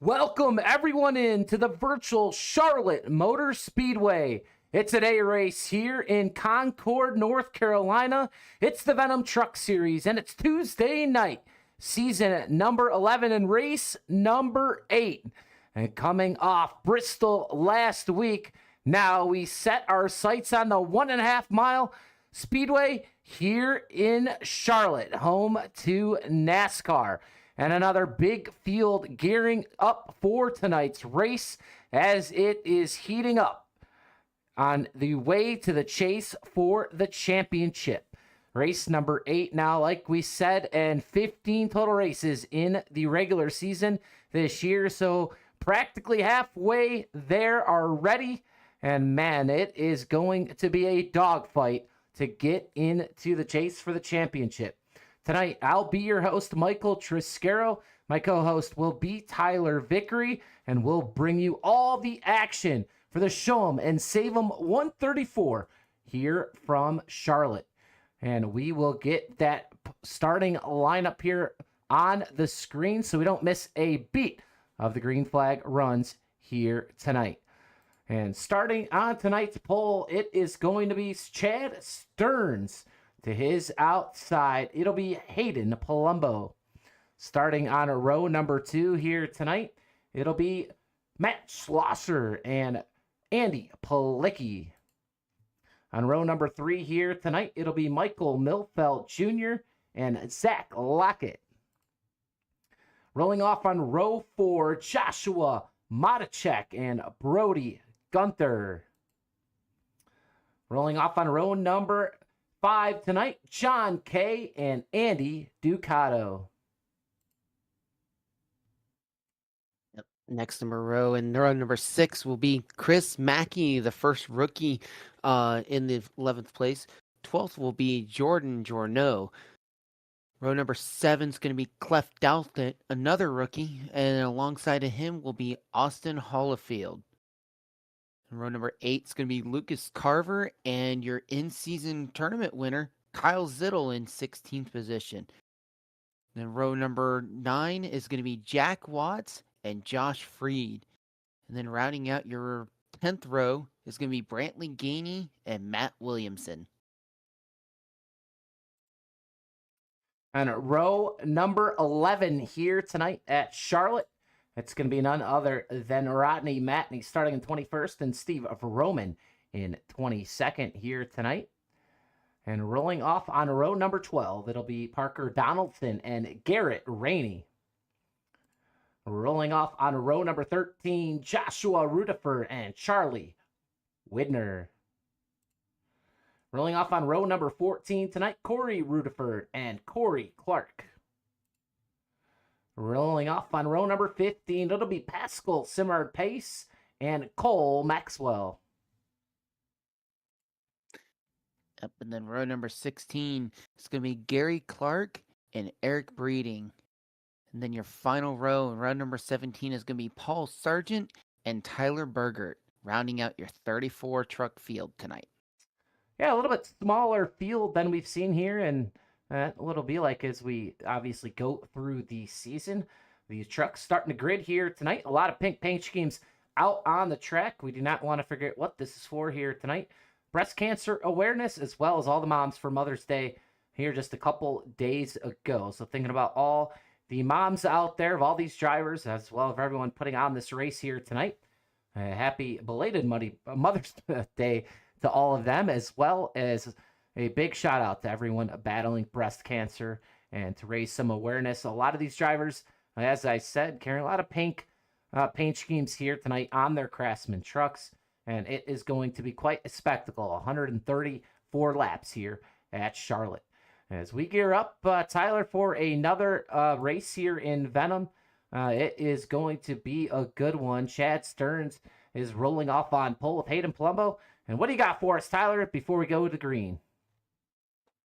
Welcome everyone into the virtual Charlotte Motor Speedway. It's an A race here in Concord, North Carolina. It's the Venom Truck Series, and it's Tuesday night, season number 11 and race number 8. And coming off Bristol last week, now we set our sights on the 1.5 mile speedway here in Charlotte, home to NASCAR. And another big field gearing up for tonight's race as it is heating up on the way to the chase for the championship. Race number 8 now, like we said, and 15 total races in the regular season this year. So practically halfway there already. And man, it is going to be a dogfight to get into the chase for the championship. Tonight, I'll be your host, Michael Triscaro. My co-host will be Tyler Vickery, and we'll bring you all the action for the Show 'em and Save 'em 134 here from Charlotte. And we will get that starting lineup here on the screen so we don't miss a beat of the green flag runs here tonight. And starting on tonight's poll, it is going to be Chad Stearns. To his outside, it'll be Hayden Palumbo. Starting on row number 2 here tonight, it'll be Matt Schlosser and Andy Palicki. On row number 3 here tonight, it'll be Michael Milfeld Jr. and Zach Lockett. Rolling off on row 4, Joshua Matacek and Brody Gunther. Rolling off on row number 5 tonight, John Kay and Andy Ducato. Next number row, and row number 6 will be Chris Mackey, the first rookie in the 11th place. 12th will be Jordan Jorno. Row number 7 is going to be Clef Douthit, another rookie, and alongside of him will be Austin Hollifield. And row number 8 is going to be Lucas Carver and your in-season tournament winner, Kyle Zittel, in 16th position. Then row number 9 is going to be Jack Watts and Josh Freed. And then rounding out your 10th row is going to be Brantley Gainey and Matt Williamson. And row number 11 here tonight at Charlotte, it's going to be none other than Rodney Matney starting in 21st and Steve Roman in 22nd here tonight. And rolling off on row number 12, it'll be Parker Donaldson and Garrett Rainey. Rolling off on row number 13, Joshua Rutherford and Charlie Widner. Rolling off on row number 14 tonight, Corey Rutherford and Corey Clark. Rolling off on row number 15, it'll be Pascal Simard Pace and Cole Maxwell. Up, and then row number 16 is going to be Gary Clark and Eric Breeding. And then your final row number 17 is going to be Paul Sargent and Tyler Bergert, rounding out your 34 truck field tonight. Yeah, a little bit smaller field than we've seen here, and what it'll be like as we obviously go through the season. These trucks starting to grid here tonight. A lot of pink paint schemes out on the track. We do not want to forget what this is for here tonight. Breast cancer awareness, as well as all the moms for Mother's Day here just a couple days ago. So thinking about all the moms out there of all these drivers, as well as everyone putting on this race here tonight. Happy belated Mother's Day to all of them, as well as a big shout out to everyone battling breast cancer and to raise some awareness. A lot of these drivers, as I said, carrying a lot of paint schemes here tonight on their Craftsman trucks, and it is going to be quite a spectacle. 134 laps here at Charlotte. As we gear up, Tyler, for another race here in Venom, it is going to be a good one. Chad Stearns is rolling off on pole with Hayden Palumbo. And what do you got for us, Tyler, before we go to green?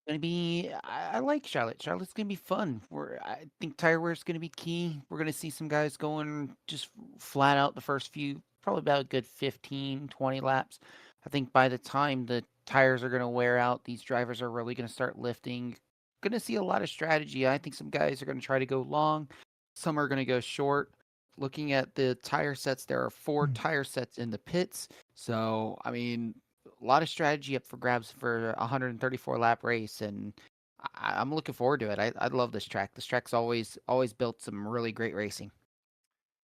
Going to be, I like Charlotte. Charlotte's going to be fun. I think tire wear is going to be key. We're going to see some guys going just flat out the first few, probably about a good 15, 20 laps. I think by the time the tires are going to wear out, these drivers are really going to start lifting. Going to see a lot of strategy. I think some guys are going to try to go long. Some are going to go short. looking at the tire sets, there are 4 tire sets in the pits. So, I mean, a lot of strategy up for grabs for a 134 lap race, and I'm looking forward to it. I love this track. This track's always built some really great racing.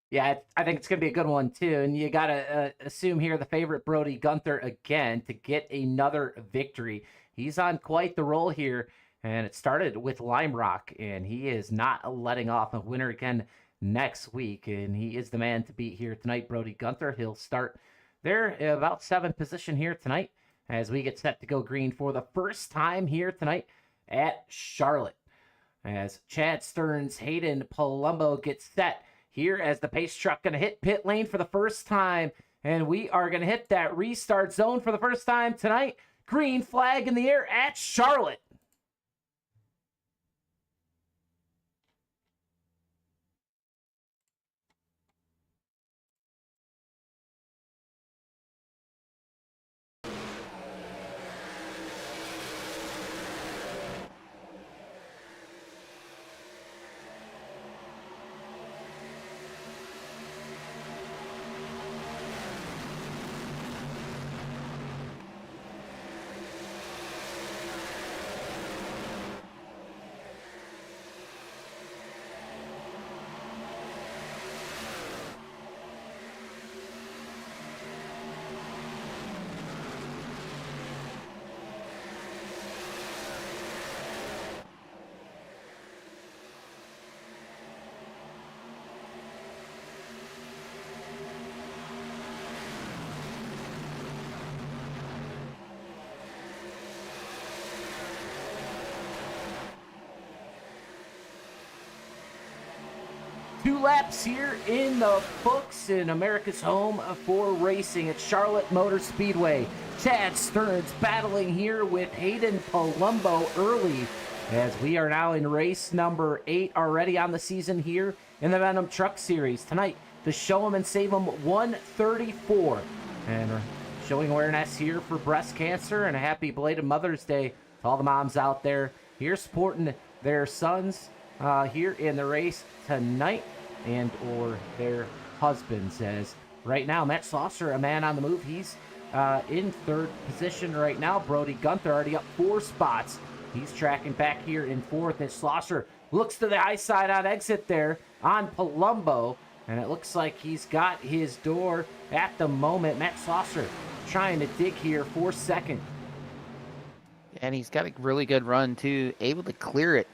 Yeah, I think it's going to be a good one, too. And you got to assume here the favorite Brody Gunther again to get another victory. He's on quite the roll here. And it started with Lime Rock, and he is not letting off a winner again next week. And he is the man to beat here tonight, Brody Gunther. He'll start there about 7th position here tonight as we get set to go green for the first time here tonight at Charlotte. As Chad Stearns, Hayden Palumbo gets set here as the pace truck going to hit pit lane for the first time. And we are going to hit that restart zone for the first time tonight. Green flag in the air at Charlotte. Two laps here in the books in America's home for racing at Charlotte Motor Speedway. Chad Stearns battling here with Hayden Palumbo early as we are now in race number 8 already on the season here in the Venom Truck Series. Tonight, the Show 'em and Save 'em 134. And showing awareness here for breast cancer, and a happy belated Mother's Day to all the moms out there here supporting their sons here in the race tonight, and or their husbands. As right now, Matt Slosser, a man on the move, he's in 3rd position right now. Brody Gunther already up 4 spots. He's tracking back here in 4th, and Slosser looks to the high side on exit there on Palumbo, and it looks like he's got his door at the moment. Matt Slosser trying to dig here for 2nd. And he's got a really good run too, able to clear it.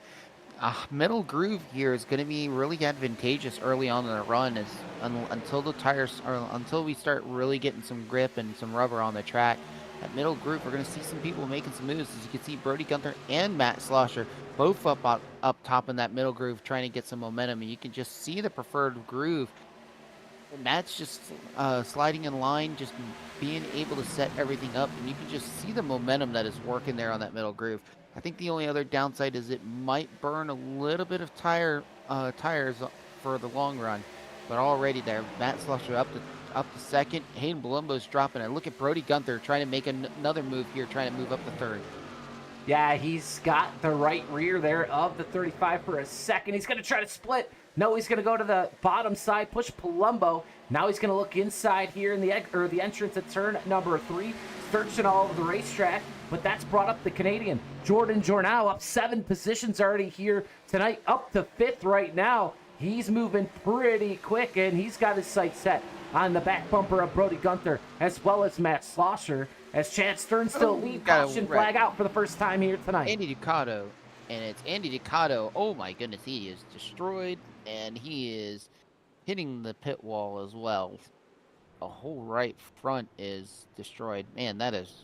Middle groove here is going to be really advantageous early on in the run, until the tires, or until we start really getting some grip and some rubber on the track. That middle groove, we're going to see some people making some moves. As you can see, Brody Gunther and Matt Slosser both up top in that middle groove, trying to get some momentum, and you can just see the preferred groove. And Matt's just sliding in line, just being able to set everything up, and you can just see the momentum that is working there on that middle groove. I think the only other downside is it might burn a little bit of tires for the long run. But already there, Matt Slosser up to 2nd. Hayden Palumbo's dropping it. Look at Brody Gunther trying to make another move here, trying to move up to 3rd. Yeah, he's got the right rear there of the 35 for a second. He's going to try to split. No, he's going to go to the bottom side, push Palumbo. Now he's going to look inside here in the entrance at turn number 3, searching all over the racetrack. But that's brought up the Canadian Jordan Jornau, up 7 positions already here tonight, up to 5th right now. He's moving pretty quick, and he's got his sights set on the back bumper of Brody Gunther, as well as Matt Slosser, as Chad Stearns still lead. Caution flag out for the first time here tonight. Andy Ducato, and it's Andy Ducato. Oh my goodness, he is destroyed, and he is hitting the pit wall as well. The whole right front is destroyed. Man, that is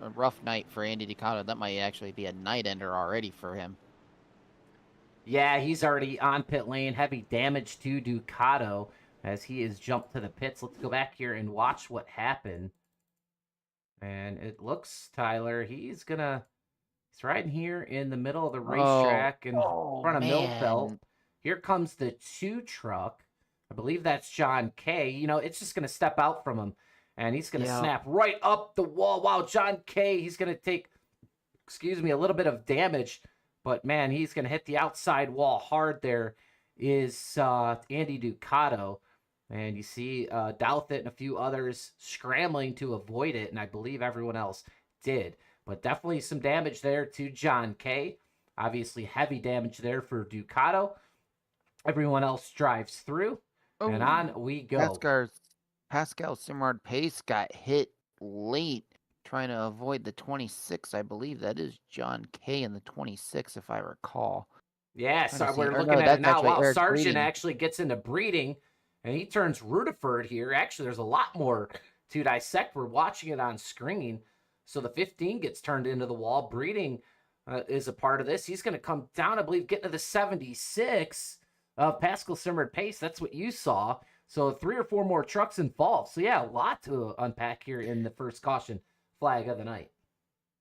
a rough night for Andy Ducato. That might actually be a night ender already for him. Yeah, he's already on pit lane. Heavy damage to Ducato as he is jumped to the pits. Let's go back here and watch what happened. And it looks, Tyler, he's riding here in the middle of the racetrack in front of Millfelt. Here comes the 2 truck. I believe that's John Kay. You know, it's just going to step out from him. And he's going to snap right up the wall. Wow, John Kay, he's going to take, a little bit of damage. But, man, he's going to hit the outside wall hard there is Andy Ducato. And you see Douthit and a few others scrambling to avoid it, and I believe everyone else did. But definitely some damage there to John Kay. Obviously heavy damage there for Ducato. Everyone else drives through, and on we go. Pascal Simard Pace got hit late trying to avoid the 26. I believe that is John Kay in the 26, if I recall. Yeah, Trying to so see. we're Or looking no, at it that's now. actually Wow, Eric Sargent Breeding. actually gets into breeding, and he turns Rutherford here. Actually, there's a lot more to dissect. We're watching it on screen. So the 15 gets turned into the wall. Breeding is a part of this. He's going to come down, I believe, getting to the 76 of Pascal Simard Pace. That's what you saw. So 3 or 4 more trucks involved. So yeah, a lot to unpack here in the first caution flag of the night.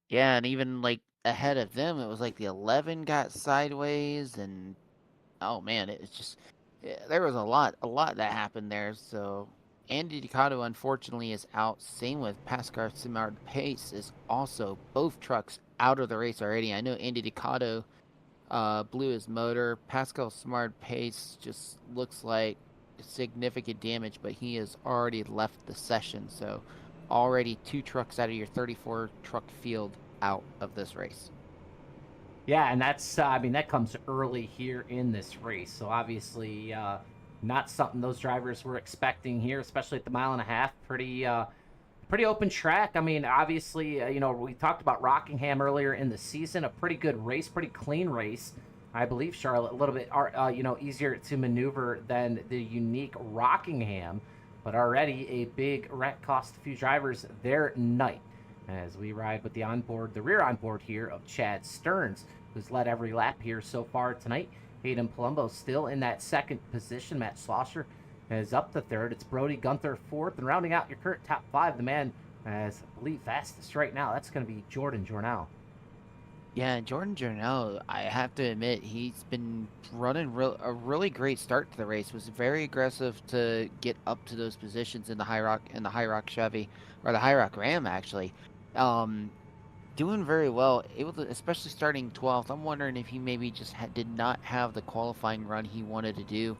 Yeah, and even like ahead of them, it was like the 11 got sideways, and oh man, it's just there was a lot that happened there. So Andy Ducato unfortunately is out. Same with Pascal Simard Pace is also both trucks out of the race already. I know Andy Ducato blew his motor. Pascal Simard Pace just looks like significant damage, but he has already left the session. So already 2 trucks out of your 34 truck field out of this race. Yeah, and that's, I mean, that comes early here in this race. So obviously, not something those drivers were expecting here, especially at the 1.5 mile. Pretty open track. I mean, obviously, we talked about Rockingham earlier in the season, a pretty good race, pretty clean race. I believe Charlotte a little bit, easier to maneuver than the unique Rockingham, but already a big wreck cost a few drivers their night. As we ride with the rear onboard here of Chad Stearns, who's led every lap here so far tonight. Hayden Palumbo still in that second position. Matt Slosher is up to third. It's Brody Gunther fourth. And rounding out your current top 5, the man as I believe fastest right now, that's going to be Jordan Jornal. Yeah, Jordan Jornal, I have to admit, he's been running a really great start to the race. Was very aggressive to get up to those positions in the High Rock Chevy, or the High Rock Ram actually. Doing very well, able to, especially starting 12th. I'm wondering if he maybe just did not have the qualifying run he wanted to do.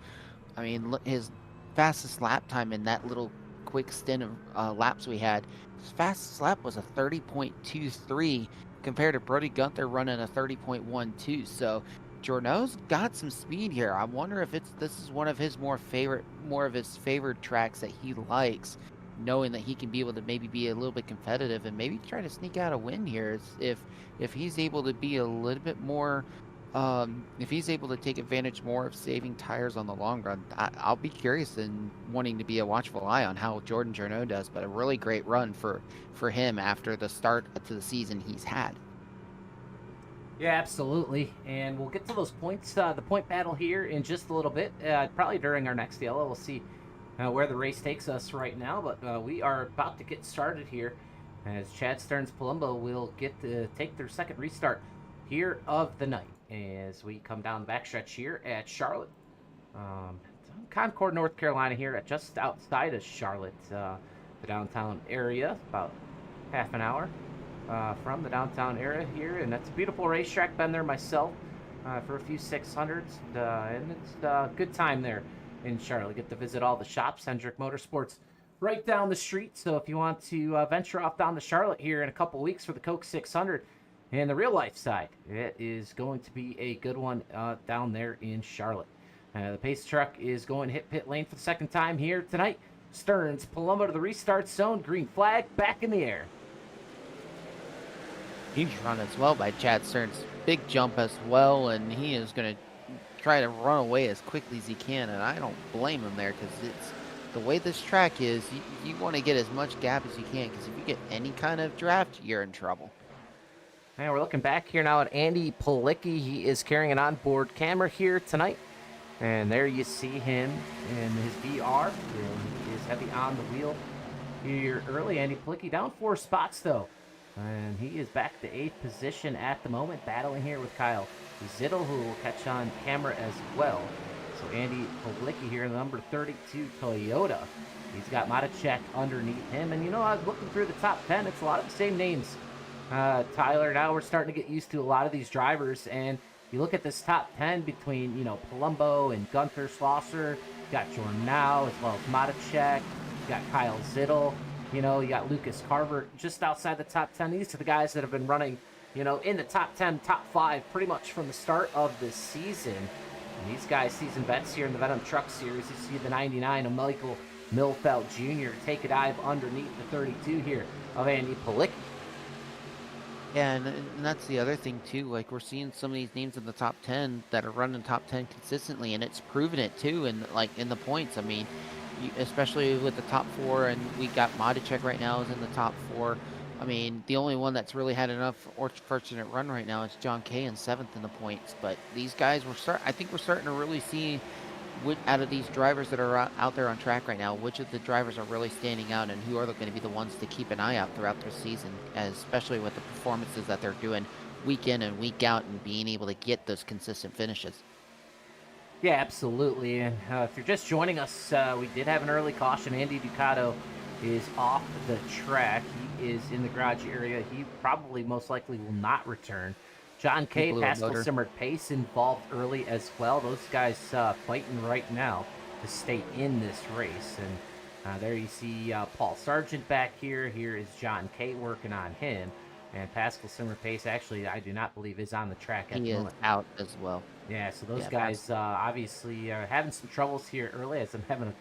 I mean, his fastest lap time in that little quick stint of laps we had, his fastest lap was a 30.23 compared to Brody Gunther running a 30.12. So Jorno's got some speed here. I wonder if this is one of his more of his favored tracks that he likes, knowing that he can be able to maybe be a little bit competitive and maybe try to sneak out a win here. If he's able to be a little bit more, if he's able to take advantage more of saving tires on the long run, I'll be curious and wanting to be a watchful eye on how Jordan Journeau does. But a really great run for him after the start to the season he's had. Yeah, absolutely. And we'll get to those points, the point battle here in just a little bit. Probably during our next yellow, we'll see where the race takes us right now, but we are about to get started here as Chad Stearns Palumbo will get to take their second restart here of the night as we come down the backstretch here at Charlotte. Concord, North Carolina here at just outside of Charlotte, the downtown area, about half an hour from the downtown area here, and that's a beautiful racetrack. Been there myself for a few 600s, and it's a good time there in Charlotte. Get to visit all the shops. Hendrick Motorsports right down the street. So if you want to venture off down to Charlotte here in a couple weeks for the Coke 600 and the real life side, it is going to be a good one down there in Charlotte. The pace truck is going to hit pit lane for the second time here tonight. Stearns, Palumbo to the restart zone. Green flag back in the air. Huge run as well by Chad Stearns. Big jump as well, and he is going to try to run away as quickly as he can, and I don't blame him there because it's the way this track is. You want to get as much gap as you can, because if you get any kind of draft, you're in trouble. And we're looking back here now at Andy Palicki. He is carrying an onboard camera here tonight, and there you see him in his VR. He is heavy on the wheel here early. Andy Palicki down 4 spots though, and he is back to 8th position at the moment, battling here with Kyle Zittel, who will catch on camera as well. So Andy Palicki here in the number 32 Toyota. He's got Matichek underneath him. And I was looking through the top 10. It's a lot of the same names. Tyler, now we're starting to get used to a lot of these drivers. And You look at this top 10 between, Palumbo and Gunther Schlosser. You got Jornau as well as Matacek. You got Kyle Zittel. You got Lucas Carver just outside the top 10. These are the guys that have been running, in the top 10, top 5 pretty much from the start of this season. And these guys, season vets here in the Venom Truck Series. You see the 99 of Michael Milfeld Jr. take a dive underneath the 32 here of Andy Palicki. Yeah, and that's the other thing too. Like, we're seeing some of these names in the top 10 that are running top 10 consistently, and it's proven it too. And like in the points, I mean, especially with the top 4, and we got Modicek right now is in the top 4. I mean, the only one that's really had enough fortunate run right now is John Kay in 7th in the points. But these guys, I think we're starting to really see out of these drivers that are out there on track right now, which of the drivers are really standing out, and who are going to be the ones to keep an eye out throughout their season, especially with the performances that they're doing week in and week out, and being able to get those consistent finishes. Yeah, absolutely. And if you're just joining us, we did have an early caution. Andy Ducato is off the track. He is in the garage area. He probably most likely will not return. John Kay, Pascal Simmered Pace involved early as well. Those guys fighting right now to stay in this race. And there you see Paul Sargent back here. Here is John Kay working on him. And Pascal Simmered Pace, actually, I do not believe is on the track at the moment. He is out as well. Yeah, so those guys obviously are having some troubles here early, as I'm having a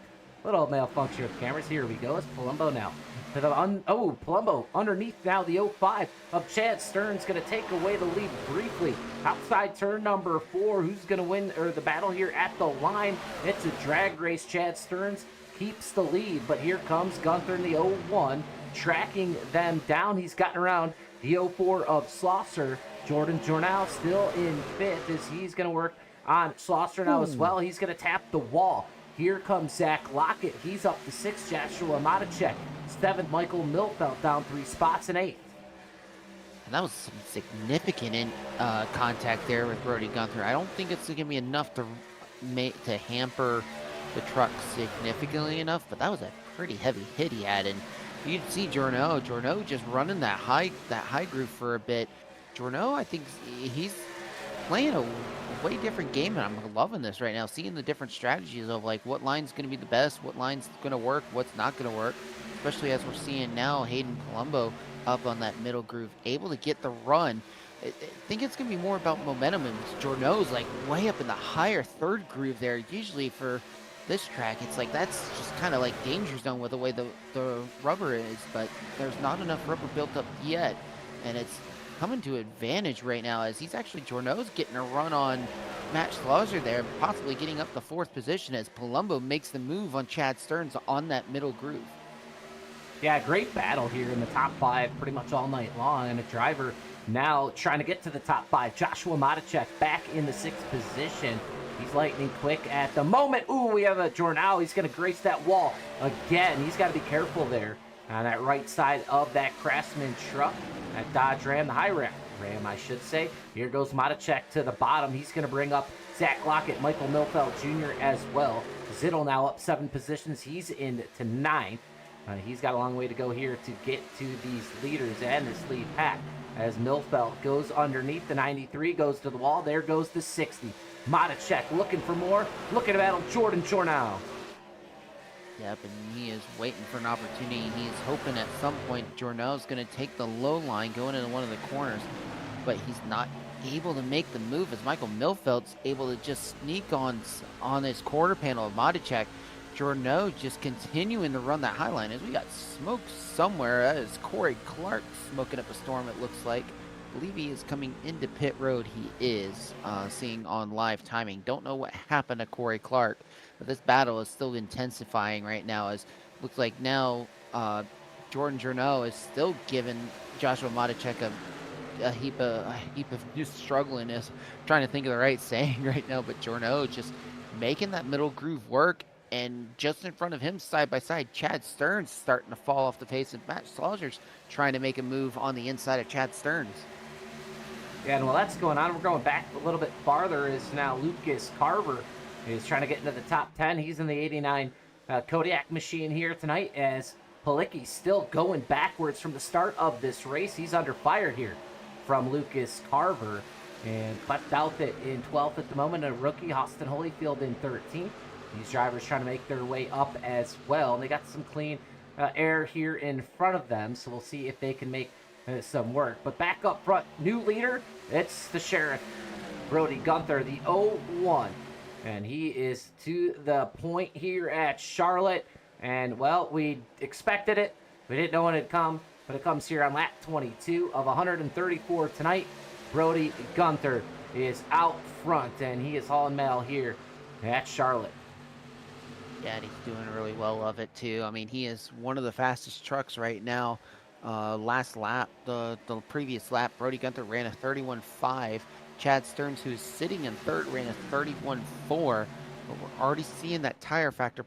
little malfunction with cameras. Here we go. It's Palumbo now. To the Palumbo underneath now the 05 of Chad Stearns, going to take away the lead briefly. Outside turn number 4. Who's going to win the battle here at the line? It's a drag race. Chad Stearns keeps the lead, but here comes Gunther in the 01, tracking them down. He's gotten around the 04 of Schlosser. Jordan Jornau still in 5th as he's going to work on Schlosser now as well. He's going to tap the wall. Here comes Zach Lockett. He's up to 6th. Joshua Matacek. 7th. Michael Milfeld down 3 spots in 8th. And that was some significant contact there with Brody Gunther. I don't think it's going to be enough to hamper the truck significantly enough, but that was a pretty heavy hit he had. And you can see Jornau just running that high groove for a bit. Jornau, I think he's playing a way different game, and I'm loving this right now, seeing the different strategies of like what line's going to be the best, what line's going to work, what's not going to work, especially as we're seeing now Hayden Palumbo up on that middle groove, able to get the run. I think it's going to be more about momentum, and Jornau's like way up in the higher 3rd groove there. Usually for this track, it's like that's just kind of like danger zone with the way the rubber is, but there's not enough rubber built up yet, and it's coming to advantage right now as Jornau's getting a run on Matt Schlosser there, possibly getting up the 4th position as Palumbo makes the move on Chad Stearns on that middle groove. Yeah, great battle here in the top 5 pretty much all night long, and a driver now trying to get to the top 5. Joshua Matacek back in the 6th position. He's lightning quick at the moment. Ooh, we have a Jornau. He's going to grace that wall again. He's got to be careful there on that right side of that Craftsman truck. That Dodge Ram, the high Ram, I should say. Here goes Matacek to the bottom. He's going to bring up Zach Lockett, Michael Milfeld Jr. as well. Zittel now up 7 positions. He's in to 9th. He's got a long way to go here to get to these leaders and this lead pack. As Milfeld goes underneath the 93, goes to the wall. There goes the 60. Matacek looking for more. Looking to battle Jordan Jornau. Yep, and he is waiting for an opportunity. He's hoping at some point Jornau's going to take the low line going into one of the corners, but he's not able to make the move as Michael Milfeld's able to just sneak on his quarter panel of Matacek. Jornau just continuing to run that high line as we got smoke somewhere. That is Corey Clark smoking up a storm, it looks like. I believe he is coming into pit road. He is seeing on live timing. Don't know what happened to Corey Clark, but this battle is still intensifying right now as looks like now Jordan Jornau is still giving Joshua Matacek a heap of just struggling is trying to think of the right saying right now, but Jornau just making that middle groove work. And just in front of him, side by side, Chad Stearns starting to fall off the pace, and Matt Schlosser's trying to make a move on the inside of Chad Stearns. Yeah, and while that's going on, we're going back a little bit farther. Is now Lucas Carver is trying to get into the top 10. He's in the 89 Kodiak machine here tonight as Palicki's still going backwards from the start of this race. He's under fire here from Lucas Carver. And Cleft Outfit in 12th at the moment, and a rookie, Austin Holyfield, in 13th. These drivers trying to make their way up as well. And they got some clean air here in front of them, so we'll see if they can make some work. But back up front, new leader, it's the Sheriff, Brody Gunther, the 0-1. And he is to the point here at Charlotte. And, well, we expected it. We didn't know when it'd come, but it comes here on lap 22 of 134 tonight. Brody Gunther is out front, and he is hauling mail here at Charlotte. Yeah, and he's doing really well of it, too. I mean, he is one of the fastest trucks right now. Last lap, the previous lap, Brody Gunther ran a 31.5. Chad Stearns, who's sitting in third, ran a 31.4. But we're already seeing that tire factor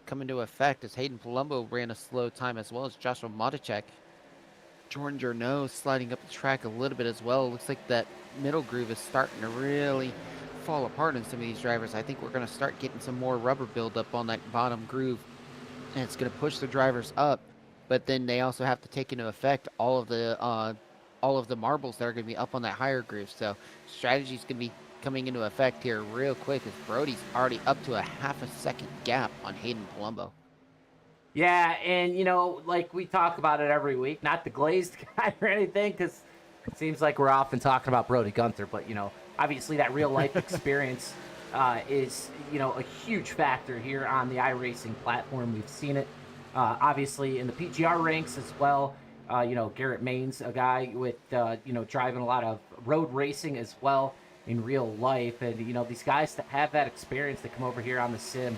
come into effect as Hayden Palumbo ran a slow time, as well as Joshua Matichek. Jordan Journeau sliding up the track a little bit as well. Looks like that middle groove is starting to really fall apart in some of these drivers. I think we're going to start getting some more rubber buildup on that bottom groove, and it's going to push the drivers up. But then they also have to take into effect all of the marbles that are going to be up on that higher groove. So strategy is going to be coming into effect here real quick, as Brody's already up to a half a second gap on Hayden Palumbo. Yeah, and, you know, like we talk about it every week, not the glazed guy or anything, because it seems like we're often talking about Brody Gunther, but, you know, obviously that real-life experience is, you know, a huge factor here on the iRacing platform. We've seen it, obviously, in the PGR ranks as well. You know, Garrett Main's a guy with, you know, driving a lot of road racing as well in real life. And, you know, these guys that have that experience that come over here on the sim,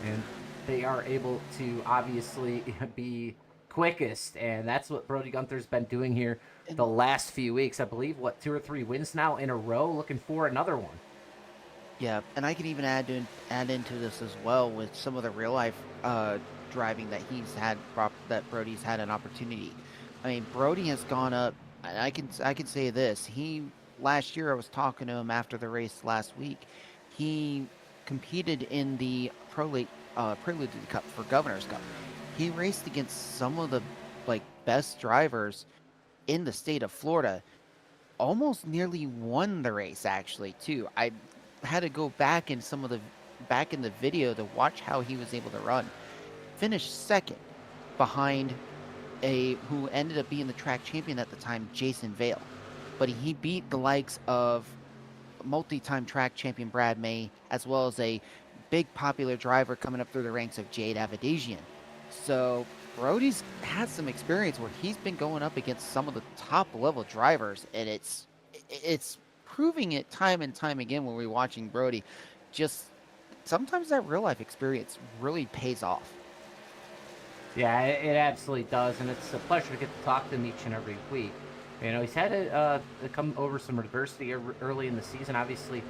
and they are able to obviously be quickest. And that's what Brody Gunther's been doing here the last few weeks. I believe, what, 2 or 3 wins now in a row, looking for another one. Yeah, and I can even add into this as well with some of the real life driving that that Brody's had an opportunity. I mean, Brody has gone up. I can say this. Last year I was talking to him after the race last week. He competed in the Prelude Cup for Governor's Cup. He raced against some of the best drivers in the state of Florida. Almost nearly won the race, actually, too. I had to go back in the video to watch how he was able to run. Finished second behind who ended up being the track champion at the time, Jason Vale. But he beat the likes of multi-time track champion Brad May, as well as a big popular driver coming up through the ranks of Jade Avadesian. So Brody's had some experience where he's been going up against some of the top level drivers, and it's proving it time and time again when we're watching Brody. Just sometimes that real life experience really pays off. Yeah, it absolutely does, and it's a pleasure to get to talk to him each and every week. You know, he's had to come over some adversity early in the season. Obviously,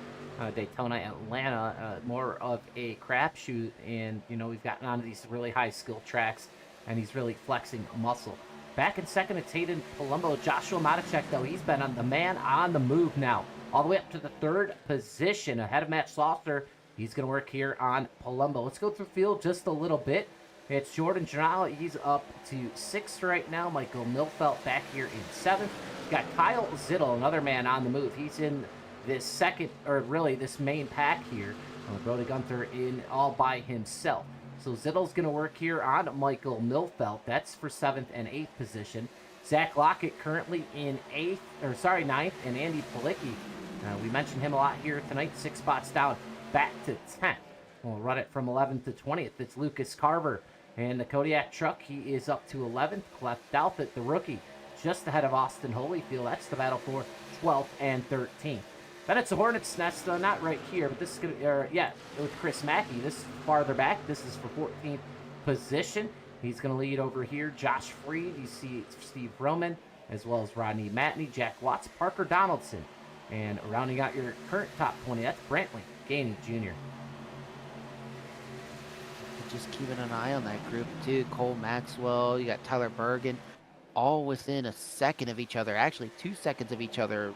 Daytona, Atlanta, more of a crapshoot, and, you know, we've gotten onto these really high skill tracks, and he's really flexing muscle. Back in second, it's Hayden Palumbo. Joshua Matichek, though, he's been on the move now, all the way up to the third position, ahead of Matt Slaughter. He's going to work here on Palumbo. Let's go through field just a little bit. It's Jordan Journeau. He's up to 6th right now. Michael Milfelt back here in 7th. We've got Kyle Zittel, another man on the move. He's in this this main pack here. Brody Gunther in all by himself. So Zittel's going to work here on Michael Milfelt. That's for 7th and 8th position. Zach Lockett currently in 9th, and Andy Palicki. We mentioned him a lot here tonight. 6 spots down, back to 10th. We'll run it from 11th to 20th. It's Lucas Carver. And the Kodiak truck, he is up to 11th. Cleft Dalfit, the rookie, just ahead of Austin Holyfield. That's the battle for 12th and 13th. Then it's a Hornet's Nest, not right here, but this is going to, with Chris Mackey. This is farther back. This is for 14th position. He's going to lead over here. Josh Freed, you see Steve Roman, as well as Rodney Matney, Jack Watts, Parker Donaldson. And rounding out your current top 20, that's Brantley Gainey Jr. Just keeping an eye on that group too. Cole Maxwell, you got Tyler Bergen, all within a second of each other, actually 2 seconds of each other,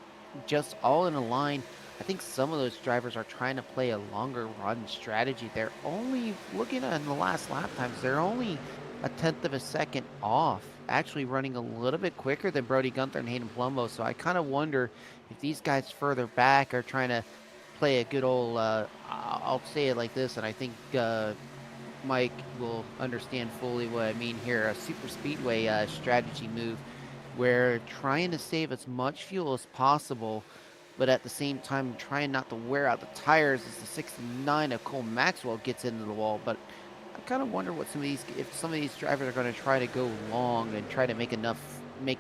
just all in a line. I think some of those drivers are trying to play a longer run strategy. They're only looking at in the last lap times, they're only a 1/10 of a second off actually running a little bit quicker than Brody Gunther and Hayden Palumbo. So I kind of wonder if these guys further back are trying to play a good old, I'll say it like this, and I think Mike will understand fully what I mean here, a super speedway strategy move where trying to save as much fuel as possible, but at the same time trying not to wear out the tires as the 69 of Cole Maxwell gets into the wall. But I kind of wonder what if some of these drivers are going to try to go long and try to make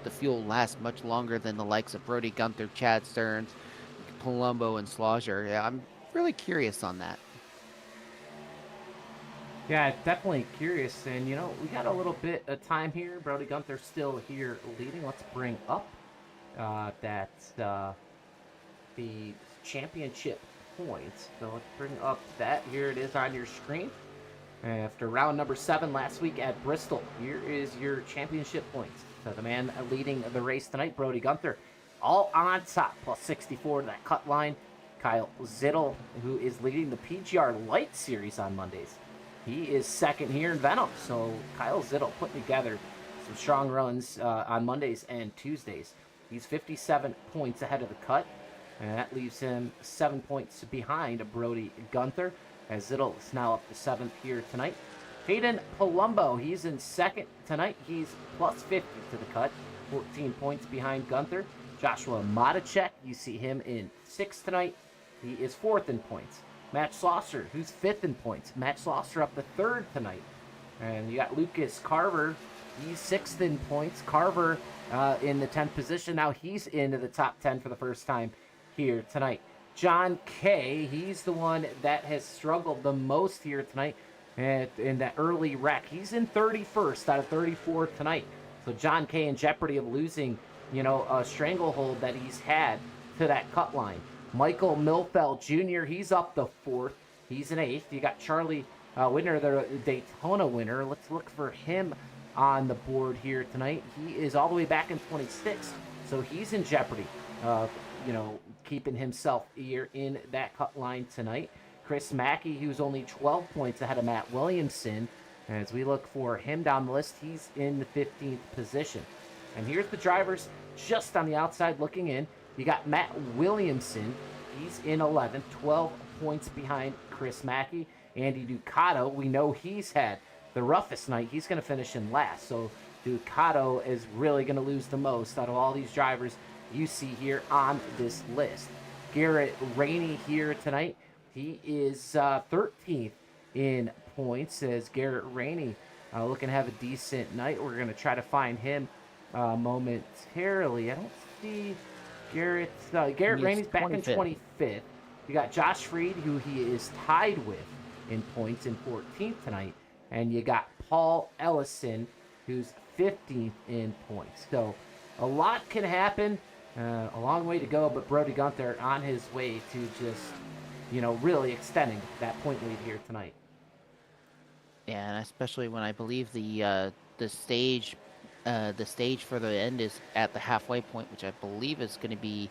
the fuel last much longer than the likes of Brody Gunther, Chad Stearns, Palumbo, and Slaughter. Yeah, I'm really curious on that. Yeah, definitely curious. And, we got a little bit of time here. Brody Gunther still here leading. Let's bring up the championship points. So let's bring up that. Here it is on your screen. After round number 7 last week at Bristol, here is your championship points. So the man leading the race tonight, Brody Gunther, all on top, plus 64 to that cut line. Kyle Zittel, who is leading the PGR Light Series on Mondays. He is second here in Venom. So Kyle Zittel putting together some strong runs on Mondays and Tuesdays. He's 57 points ahead of the cut, and that leaves him 7 points behind Brody Gunther, as Zittel is now up to 7th here tonight. Hayden Palumbo, he's in second tonight. He's plus 50 to the cut, 14 points behind Gunther. Joshua Madacek, you see him in 6th tonight. He is 4th in points. Matt Slaughter, who's 5th in points. Matt Slaughter up to 3rd tonight. And you got Lucas Carver, he's 6th in points. Carver in the 10th position. Now he's into the top 10 for the first time here tonight. John Kay, he's the one that has struggled the most here tonight in that early wreck. He's in 31st out of 34 tonight. So John Kay in jeopardy of losing, a stranglehold that he's had to that cut line. Michael Milfeld Jr., he's up to 4th. He's in 8th. You got Charlie Winner, the Daytona winner. Let's look for him on the board here tonight. He is all the way back in 26th, so he's in jeopardy of, keeping himself here in that cut line tonight. Chris Mackey, who's only 12 points ahead of Matt Williamson. As we look for him down the list, he's in the 15th position. And here's the drivers just on the outside looking in. You got Matt Williamson. He's in 11th, 12 points behind Chris Mackey. Andy Ducato, we know he's had the roughest night. He's going to finish in last. So Ducato is really going to lose the most out of all these drivers you see here on this list. Garrett Rainey here tonight. He is 13th in points, as Garrett Rainey looking to have a decent night. We're going to try to find him momentarily. I don't see Garrett. Garrett Rainey's back in 25th. You got Josh Freed, who he is tied with in points, in 14th tonight. And you got Paul Ellison, who's 15th in points. So a lot can happen. A long way to go, but Brody Gunther on his way to just, really extending that point lead here tonight. Yeah, and especially when I believe the stage for the end is at the halfway point, which I believe is going to be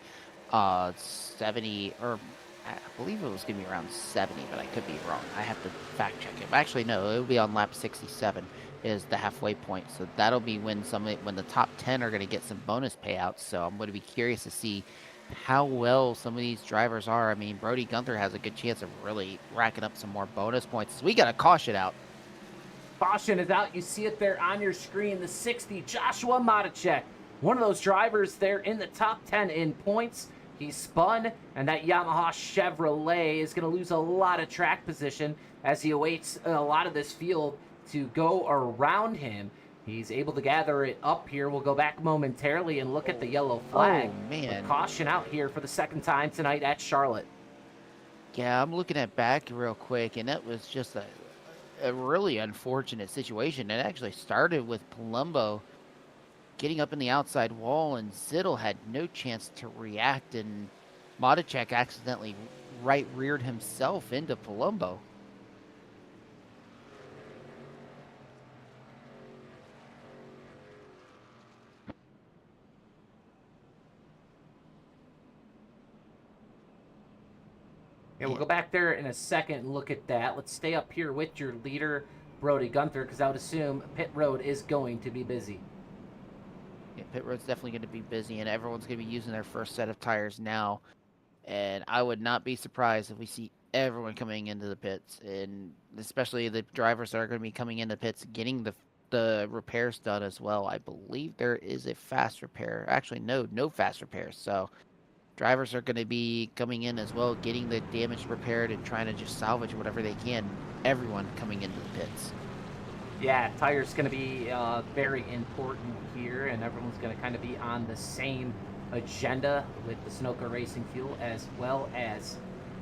70, or I believe it was going to be around 70, but I could be wrong. I have to fact check it. But actually, no, it'll be on lap 67 is the halfway point. So that'll be when the top 10 are going to get some bonus payouts. So I'm going to be curious to see how well some of these drivers are. I mean, Brody Gunther has a good chance of really racking up some more bonus points. So we got a caution out. Caution is out. You see it there on your screen. The 60, Joshua Madacek. One of those drivers there in the top 10 in points. He spun, and that Yamaha Chevrolet is going to lose a lot of track position as he awaits a lot of this field to go around him. He's able to gather it up here. We'll go back momentarily and look at the yellow flag. Oh, man. But caution out here for the second time tonight at Charlotte. Yeah, I'm looking at back real quick, and that was just a really unfortunate situation. It actually started with Palumbo getting up in the outside wall, and Zittel had no chance to react, and Madacek accidentally right-reared himself into Palumbo. Yeah, we'll go back there in a second and look at that. Let's stay up here with your leader, Brody Gunther, because I would assume pit road is going to be busy. Yeah, pit road's definitely going to be busy, and everyone's going to be using their first set of tires now. And I would not be surprised if we see everyone coming into the pits, and especially the drivers that are going to be coming into pits, getting the repairs done as well. I believe there is a fast repair. Actually, no fast repairs. So drivers are going to be coming in as well, getting the damage repaired and trying to just salvage whatever they can. Everyone coming into the pits. Yeah, tires going to be very important here, and everyone's going to kind of be on the same agenda with the Sunoco Racing fuel, as well as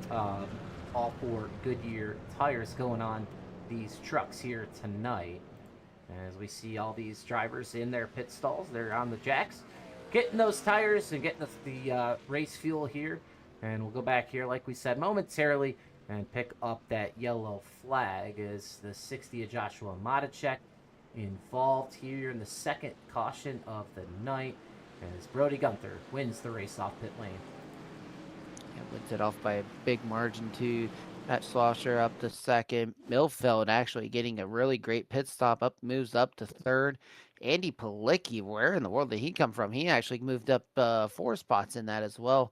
all four Goodyear tires going on these trucks here tonight. As we see all these drivers in their pit stalls, they're on the jacks, getting those tires and getting the race fuel here. And we'll go back here, like we said, momentarily, and pick up that yellow flag as the 60 of Joshua Matichek involved here in the second caution of the night, as Brody Gunther wins the race off pit lane. Yeah, wins it off by a big margin too. Matt Schlosser up to second. Milfeld actually getting a really great pit stop, moves up to third. Andy Palicki, where in the world did he come from? He actually moved up 4 spots in that as well.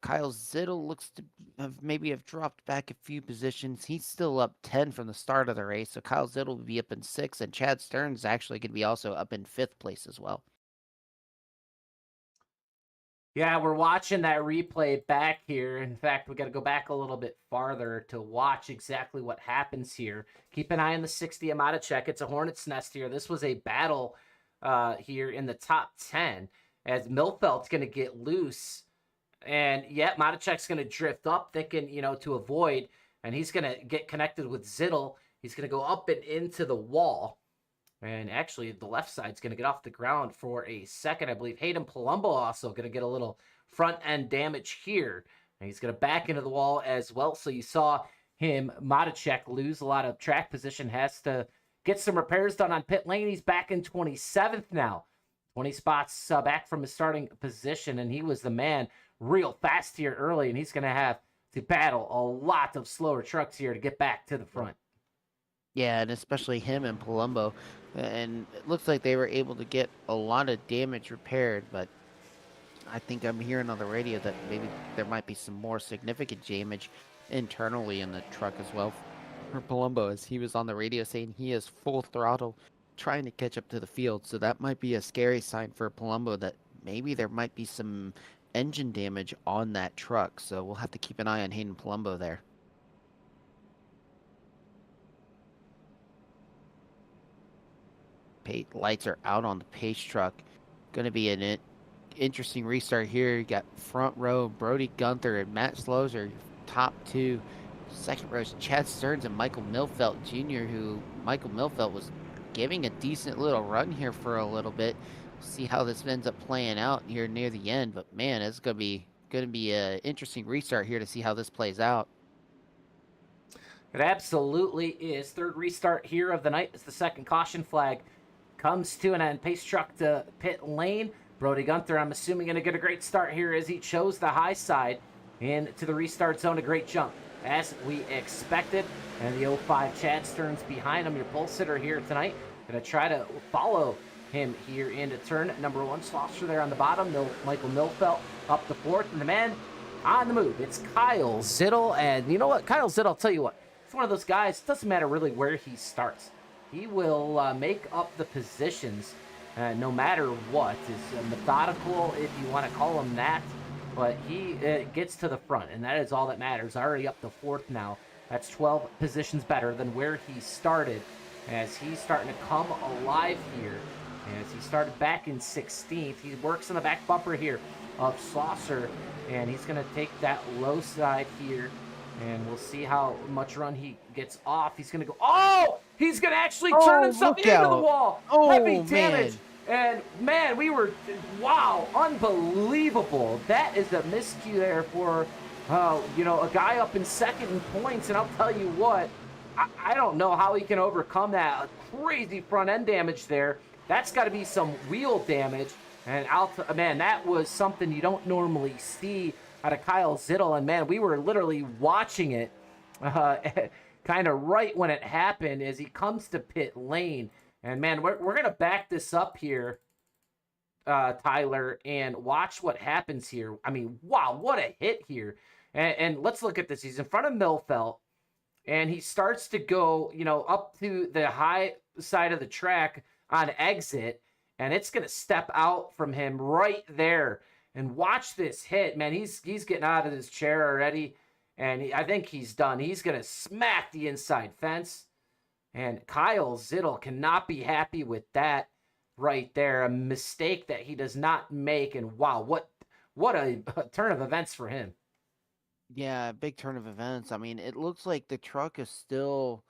Kyle Zittel looks to have dropped back a few positions. He's still up 10 from the start of the race, so Kyle Zittel will be up in 6th, and Chad Stearns is actually going to be also up in 5th place as well. Yeah, we're watching that replay back here. In fact, we got to go back a little bit farther to watch exactly what happens here. Keep an eye on the 60 Amata check. It's a hornet's nest here. This was a battle here in the top 10 as Milfeld's going to get loose. And yeah, Matachek's going to drift up, thinking, to avoid. And he's going to get connected with Zittel. He's going to go up and into the wall. And actually, the left side's going to get off the ground for a second, I believe. Hayden Palumbo also going to get a little front-end damage here. And he's going to back into the wall as well. So you saw him, Matachek, lose a lot of track position. Has to get some repairs done on pit lane. He's back in 27th now. 20 spots back from his starting position. And he was the man real fast here early. And he's going to have to battle a lot of slower trucks here to get back to the front. Yeah, and especially him and Palumbo. And it looks like they were able to get a lot of damage repaired, but I think I'm hearing on the radio that maybe there might be some more significant damage internally in the truck as well for Palumbo, as he was on the radio saying he is full throttle trying to catch up to the field. So that might be a scary sign for Palumbo that maybe there might be some engine damage on that truck. So we'll have to keep an eye on Hayden Palumbo there. Lights are out on the pace truck. Going to be an interesting restart here. You got front row Brody Gunther and Matt Schlosser, top 2. Second row is Chad Stearns and Michael Milfeld Jr., who Michael Milfeld was giving a decent little run here for a little bit. See how this ends up playing out here near the end. But man, it's going to be an interesting restart here to see how this plays out. It absolutely is. Third restart here of the night as the second caution flag comes to an end. Pace truck to pit lane. Brody Gunther, I'm assuming, going to get a great start here as he chose the high side into the restart zone. A great jump, as we expected. And the 05 Chad Stearns behind him, your pole sitter here tonight. Going to try to follow him here into turn number 1. Schlosser there on the bottom. Michael Milfeld up the 4th. And the man on the move, it's Kyle Zittel. And you know what? Kyle Zittel, I'll tell you what. It's one of those guys, it doesn't matter really where he starts. He will make up the positions no matter what. Is methodical, if you want to call him that. But he gets to the front, and that is all that matters. Already up to 4th now. That's 12 positions better than where he started, as he's starting to come alive here. As he started back in 16th. He works on the back bumper here of Schlosser, and he's going to take that low side here. And we'll see how much run he gets off. He's going to go. Oh! He's going to actually turn himself into the wall. Oh, heavy damage. Man. And, man, wow, unbelievable. That is a miscue there for, a guy up in second in points. And I'll tell you what, I don't know how he can overcome that crazy front-end damage there. That's got to be some wheel damage. And, man, that was something you don't normally see out of Kyle Zittel. And, man, we were literally watching it kind of right when it happened as he comes to pit lane. And, man, we're going to back this up here Tyler, and watch what happens here. I mean, wow, what a hit here. And let's look at this. He's in front of Milfelt, and he starts to go, up to the high side of the track on exit, and it's going to step out from him right there. And watch this hit, man. He's getting out of his chair already, and I think he's done. He's going to smack the inside fence, and Kyle Zittel cannot be happy with that right there. A mistake that he does not make, and wow, what a turn of events for him. Yeah, big turn of events. I mean, it looks like the truck is still.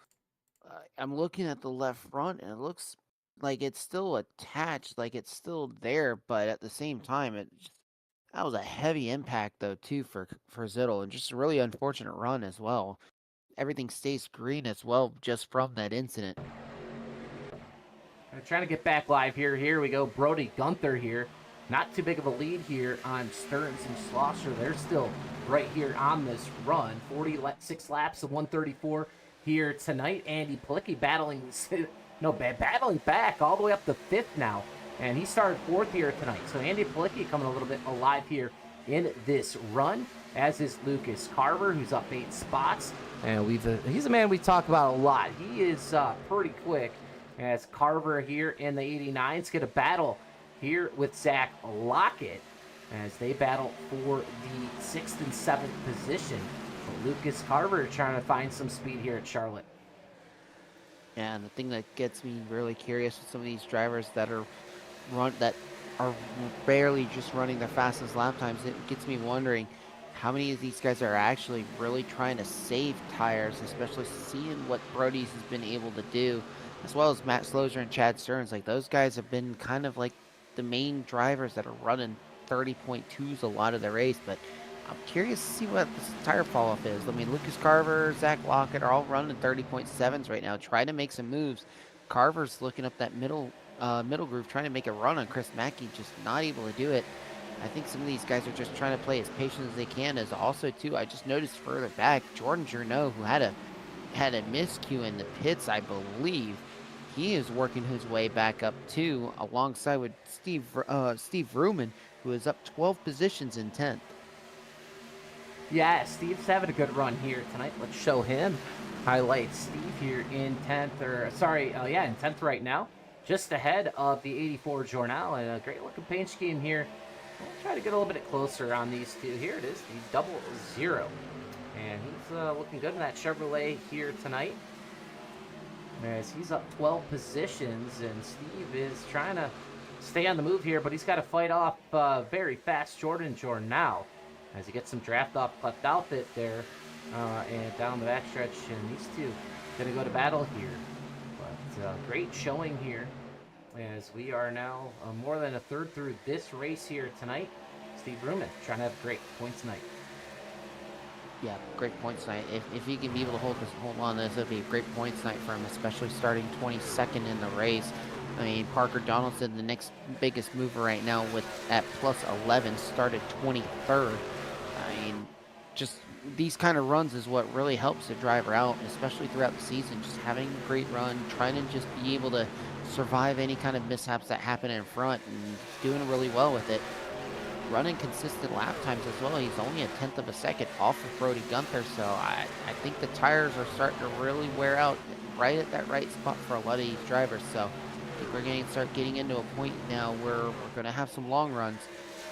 I'm looking at the left front, and it looks like it's still attached, like it's still there. But at the same time, that was a heavy impact though too for Zittel, and just a really unfortunate run as well. Everything stays green as well just from that incident. Trying to get back live here. Here we go. Brody Gunther here. Not too big of a lead here on Stearns and Schlosser. They're still right here on this run. 46 laps of 134 here tonight. Andy Plicky battling back all the way up to 5th now. And he started 4th here tonight. So Andy Plicky coming a little bit alive here in this run, as is Lucas Carver, who's up 8 spots. And he's a man we talk about a lot. He is pretty quick. As Carver here in the 89's going to battle here with Zach Lockett as they battle for the 6th and 7th position. But Lucas Carver trying to find some speed here at Charlotte. Yeah, and the thing that gets me really curious with some of these drivers that are barely just running their fastest lap times, it gets me wondering how many of these guys are actually really trying to save tires, especially seeing what Brody's has been able to do, as well as Matt Slozer and Chad Stearns. Like, those guys have been kind of like the main drivers that are running 30.2s a lot of the race, but I'm curious to see what this tire fall off is. I mean, Lucas Carver, Zach Lockett are all running 30.7s right now, trying to make some moves. Carver's looking up that middle groove, trying to make a run on Chris Mackey, just not able to do it. I think some of these guys are just trying to play as patient as they can. As also too, I just noticed further back, Jordan Journeau, who had a miscue in the pits, I believe. He is working his way back up too, alongside with Steve Ruman, who is up 12 positions in 10th. Yeah, Steve's having a good run here tonight. Let's show him highlights. Steve here in 10th, in 10th right now, just ahead of the 84 Journal, and a great looking paint scheme here. We'll try to get a little bit closer on these two. Here it is, the 00. And he's looking good in that Chevrolet here tonight, as he's up 12 positions, and Steve is trying to stay on the move here, but he's got to fight off very fast Jordan Journal as he gets some draft off left outfit there and down the backstretch, and these two going to go to battle here. But great showing here, as we are now more than a third through this race here tonight. Steve Ruman trying to have great points tonight. Yeah, great points tonight. If he can be able to hold on to this, it'll be a great points night for him, especially starting 22nd in the race. I mean, Parker Donaldson, the next biggest mover right now, at plus 11, started 23rd. I mean, just these kind of runs is what really helps a driver out, especially throughout the season. Just having a great run, trying to just be able to survive any kind of mishaps that happen in front, and doing really well with it. Running consistent lap times as well. He's only a 1/10 of a second off of Brody Gunther, so I think the tires are starting to really wear out right at that right spot for a lot of these drivers. So I think we're going to start getting into a point now where we're going to have some long runs.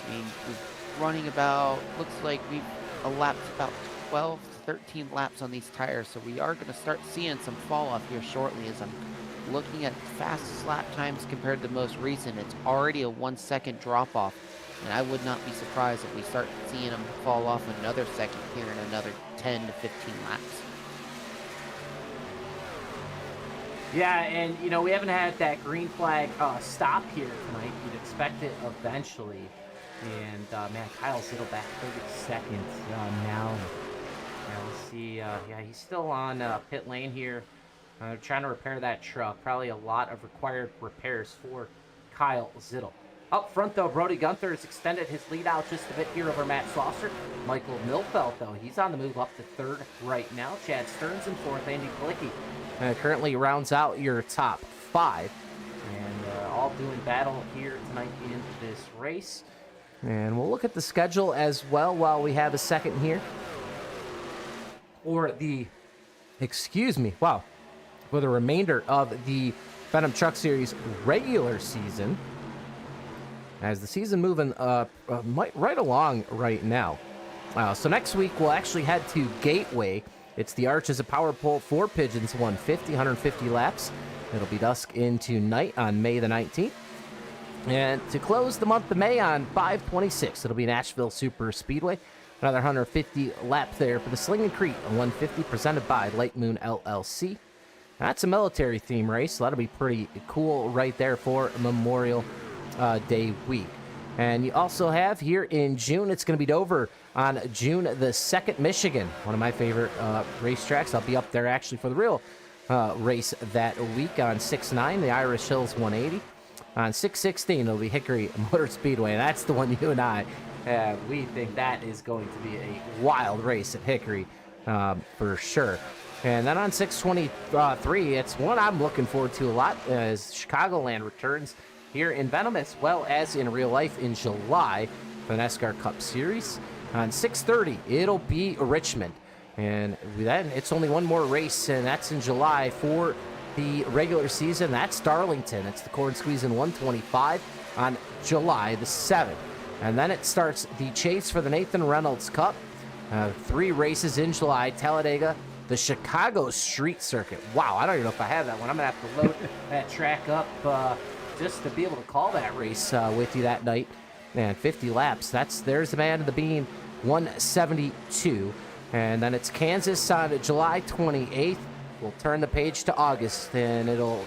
I mean, we're running about, looks like we've elapsed about 12 to 13 laps on these tires, so we are going to start seeing some fall off here shortly. As I'm looking at fastest lap times compared to the most recent, it's already a 1 second drop off. And I would not be surprised if we start seeing them fall off another second here in another 10 to 15 laps. Yeah, and, we haven't had that green flag stop here tonight. You'd expect it eventually. And, man, Kyle Zittel back 30 seconds now. Yeah, we'll see. He's still on pit lane here. Trying to repair that truck. Probably a lot of required repairs for Kyle Zittel. Up front, though, Brody Gunther has extended his lead out just a bit here over Matt Schlosser. Michael Milfelt, though, he's on the move up to 3rd right now. Chad Stearns in 4th. Andy Plicky currently rounds out your top 5. And all doing battle here tonight in this race. And we'll look at the schedule as well while we have a second here. For the remainder of the Venom Truck Series regular season. As the season moving right along right now. So next week we'll actually head to Gateway. It's the Arches of Power Pole for Pigeons 150 laps. It'll be dusk into night on May the 19th. And to close the month of May on 5/26, it'll be Nashville Super Speedway. Another 150 lap there for the Sling and Crete 150 presented by Light Moon LLC. That's a military theme race, so that'll be pretty cool right there for Memorial Day week. And you also have here in June, it's going to be Dover on June the 2nd, Michigan. One of my favorite racetracks. I'll be up there actually for the real race that week on 6/9, the Irish Hills 180. On 6/16, it'll be Hickory Motor Speedway. And that's the one you and I, we think that is going to be a wild race at Hickory for sure. And then on 6/23, it's one I'm looking forward to a lot as Chicagoland returns here in Venom as well as in real life in July for the NASCAR Cup Series. On 6/30, it'll be Richmond. And then it's only one more race, and that's in July for the regular season. That's Darlington. It's the Corn Squeezing 125 on July the 7th. And then it starts the chase for the Nathan Reynolds Cup. 3 races in July, Talladega, the Chicago Street Circuit. Wow, I don't even know if I have that one. I'm going to have to load that track up just to be able to call that race with you that night. Man, 50 laps. There's the man of the bean, 172. And then it's Kansas on July 28th. We'll turn the page to August, and it'll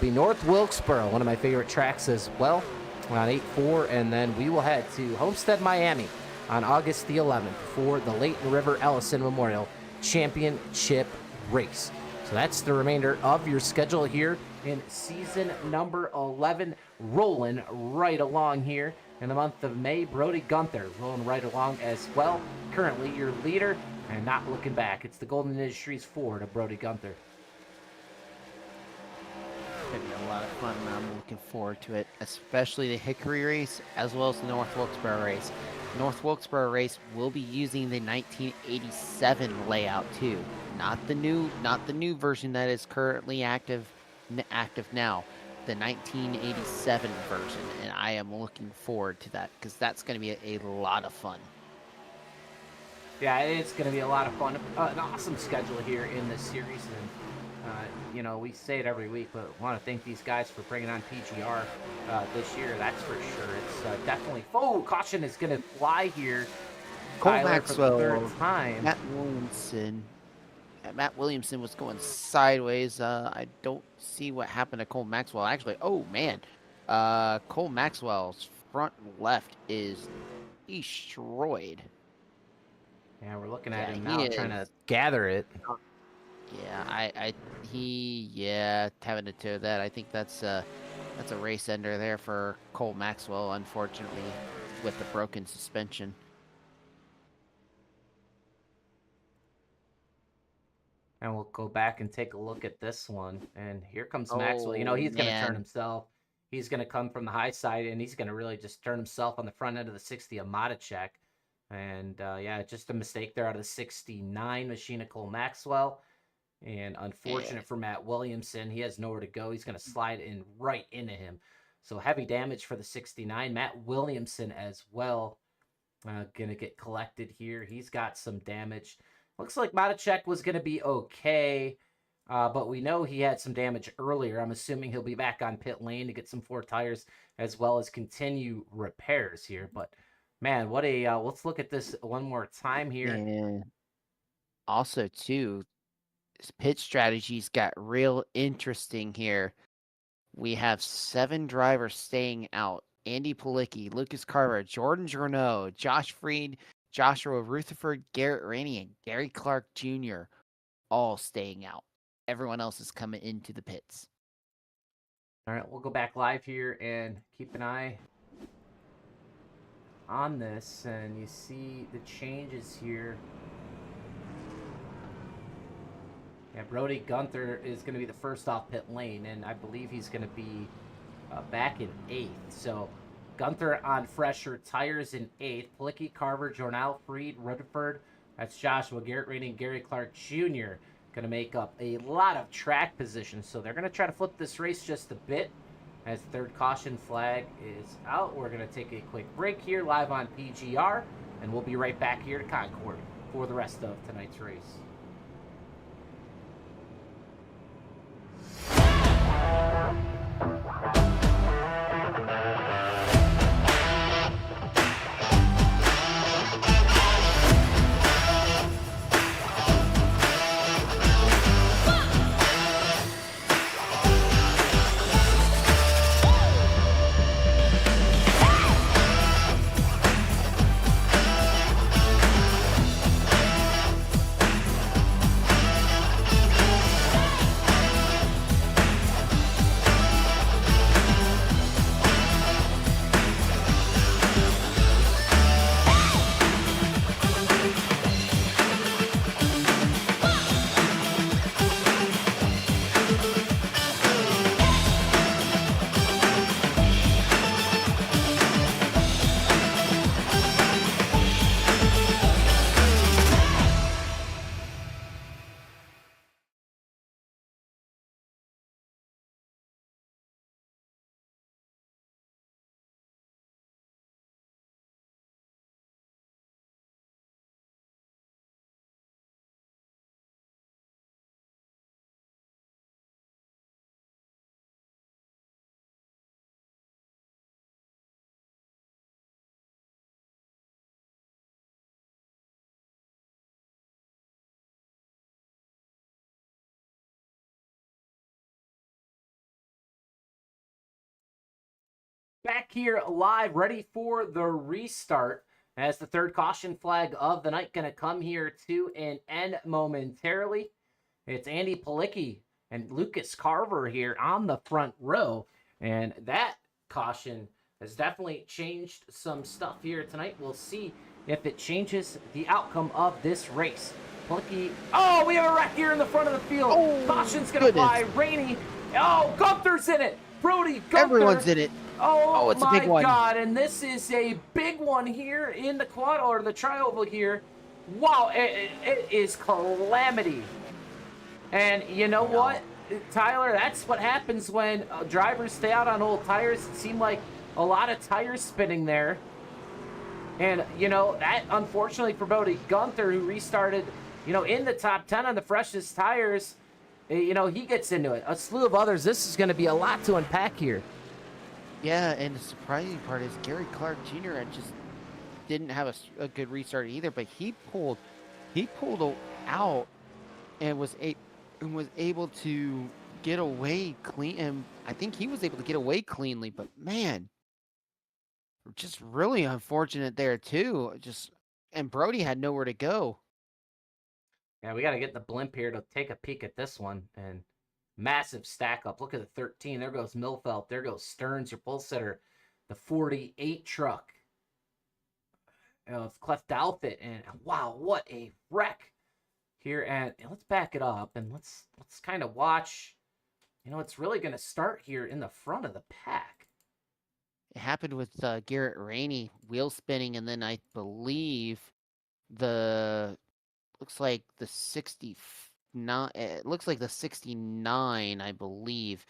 be North Wilkesboro, one of my favorite tracks as well, on 8/4. And then we will head to Homestead, Miami on August the 11th for the Layton River Ellison Memorial Championship race. So that's the remainder of your schedule here in season number 11, rolling right along here in the month of May. Brody Gunther rolling right along as well. Currently your leader and not looking back. It's the Golden Industries Ford of Brody Gunther. It's going to be a lot of fun, and I'm looking forward to it, especially the Hickory race as well as the North Wilkesboro race. North Wilkesboro race will be using the 1987 layout too, not the new version that is currently active now, the 1987 version, and I am looking forward to that because that's going to be a lot of fun. Yeah, it's going to be a lot of fun. An awesome schedule here in this series, and we say it every week, but I want to thank these guys for bringing on PGR this year. That's for sure. It's definitely. Oh, caution is going to fly here. Cole Tyler, Maxwell, for the third time. Matt Williamson was going sideways. I don't see what happened to Cole Maxwell. Actually, oh man, Cole Maxwell's front left is destroyed. Yeah, we're looking at him now, trying to gather it. Yeah, having to tow that. I think that's a race ender there for Cole Maxwell, unfortunately, with the broken suspension. And we'll go back and take a look at this one. And here comes Maxwell. He's going to turn himself. He's going to come from the high side, and he's going to really just turn himself on the front end of the 60 of Matichek. And, just a mistake there out of the 69 machine of Cole Maxwell. And unfortunate for Matt Williamson. He has nowhere to go. He's going to slide in right into him. So heavy damage for the 69. Matt Williamson as well. Going to get collected here. He's got some damage. Looks like Matichek was going to be okay, but we know he had some damage earlier. I'm assuming he'll be back on pit lane to get some 4 tires as well as continue repairs here. But, man, what a let's look at this one more time here. And also, too, pit strategies got real interesting here. We have 7 drivers staying out. Andy Palicki, Lucas Carver, Jordan Journeau, Josh Freed, Joshua Rutherford, Garrett Rainey, and Gary Clark Jr. all staying out. Everyone else is coming into the pits. All right, we'll go back live here and keep an eye on this. And you see the changes here. Yeah, Brody Gunther is going to be the first off pit lane, and I believe he's going to be back in 8th. So Gunther on fresher tires in 8th. Plicky, Carver, Jornal, Freed, Rutherford. That's Joshua, Garrett Rainey, and Gary Clark Jr. Going to make up a lot of track positions. So they're going to try to flip this race just a bit as the third caution flag is out. We're going to take a quick break here live on PGR, and we'll be right back here to Concord for the rest of tonight's race. Back here live, ready for the restart as the third caution flag of the night going to come here to an end momentarily. It's Andy Palicki and Lucas Carver here on the front row, and that caution has definitely changed some stuff here tonight. We'll see if it changes the outcome of this race. Palicki, oh, we have a wreck here in the front of the field. Oh, Caution's going to fly. Rainey, oh, Gunther's in it. Brody, Gunther. Everyone's in it. Oh, it's a big one. My God, and this is a big one here in the quad, or the tri-oval here. Wow, it is calamity. And you know what, Tyler, that's what happens when drivers stay out on old tires. It seemed like a lot of tires spinning there. And, you know, that unfortunately for Brody Gunther, who restarted, you know, in the top 10 on the freshest tires, you know, he gets into it. A slew of others. This is going to be a lot to unpack here. Yeah, and the surprising part is Gary Clark Jr. just didn't have a good restart either, but he pulled out and was able to get away clean. And I think he was able to get away cleanly, but man, just really unfortunate there too. And Brody had nowhere to go. Yeah, we got to get the blimp here to take a peek at this one. And massive stack up. Look at the 13. There goes Milfelt. There goes Stearns, your pole sitter. The 48 truck of Cleft Outfit. And wow, what a wreck here. And let's back it up and let's kind of watch. You know, it's really going to start here in the front of the pack. It happened with Garrett Rainey wheel spinning, and then I believe looks like the 69. It looks like the 69, I believe,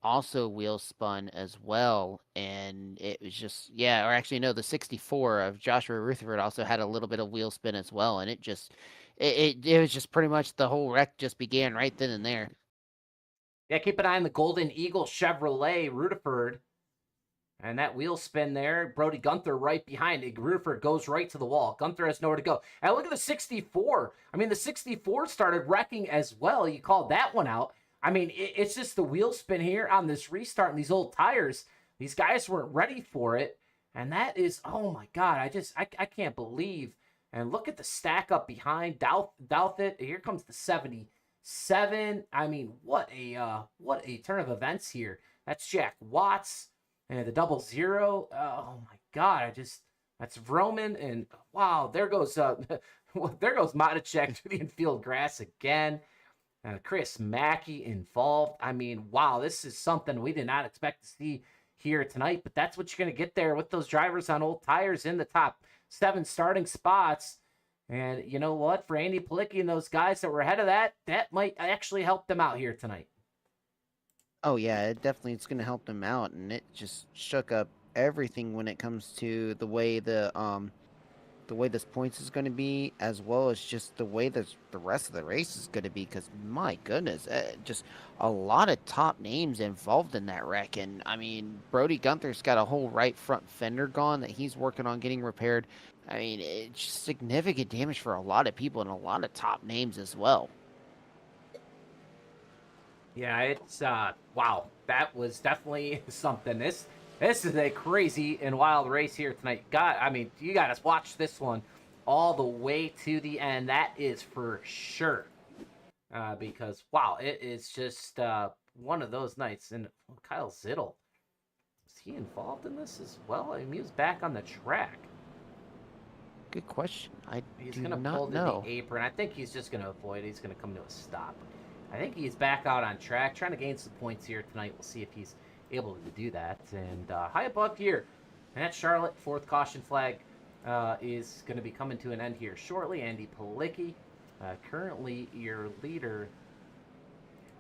also wheel spun as well, and it was just or actually no, the 64 of Joshua Rutherford also had a little bit of wheel spin as well, and it was just pretty much the whole wreck just began right then and there. Yeah, keep an eye on the Golden Eagle Chevrolet Rutherford. And that wheel spin there, Brody Gunther right behind it. Rutherford goes right to the wall. Gunther has nowhere to go. And look at the 64. I mean, the 64 started wrecking as well. You called that one out. I mean, it's just the wheel spin here on this restart and these old tires. These guys weren't ready for it. And that is, oh my God, I can't believe. And look at the stack up behind Douthit. Here comes the 77. I mean, what a turn of events here. That's Jack Watts. And the 00. Oh my God! That's Vroman, and wow, there goes Matichek to the infield grass again. Chris Mackey involved. I mean, wow, this is something we did not expect to see here tonight, but that's what you're going to get there with those drivers on old tires in the top 7 starting spots. And you know what? For Andy Palicki and those guys that were ahead of that, that might actually help them out here tonight. Oh yeah, it definitely is going to help them out, and it just shook up everything when it comes to the way the way this points is going to be, as well as just the way the rest of the race is going to be. Because my goodness, just a lot of top names involved in that wreck, and I mean, Brody Gunther's got a whole right front fender gone that he's working on getting repaired. I mean, it's just significant damage for a lot of people and a lot of top names as well. Yeah, it's wow. That was definitely something. This is a crazy and wild race here tonight. God, I mean, you got to watch this one all the way to the end. That is for sure. Because wow, it is just one of those nights. And Kyle Zittel, is he involved in this as well? I mean, he was back on the track. Good question. He's do gonna not pull to know. the apron. I think he's just gonna avoid it. He's gonna come to a stop. I think he's back out on track, trying to gain some points here tonight. We'll see if he's able to do that. And high above here, at Charlotte, 4th caution flag is going to be coming to an end here shortly. Andy Palicki, currently your leader.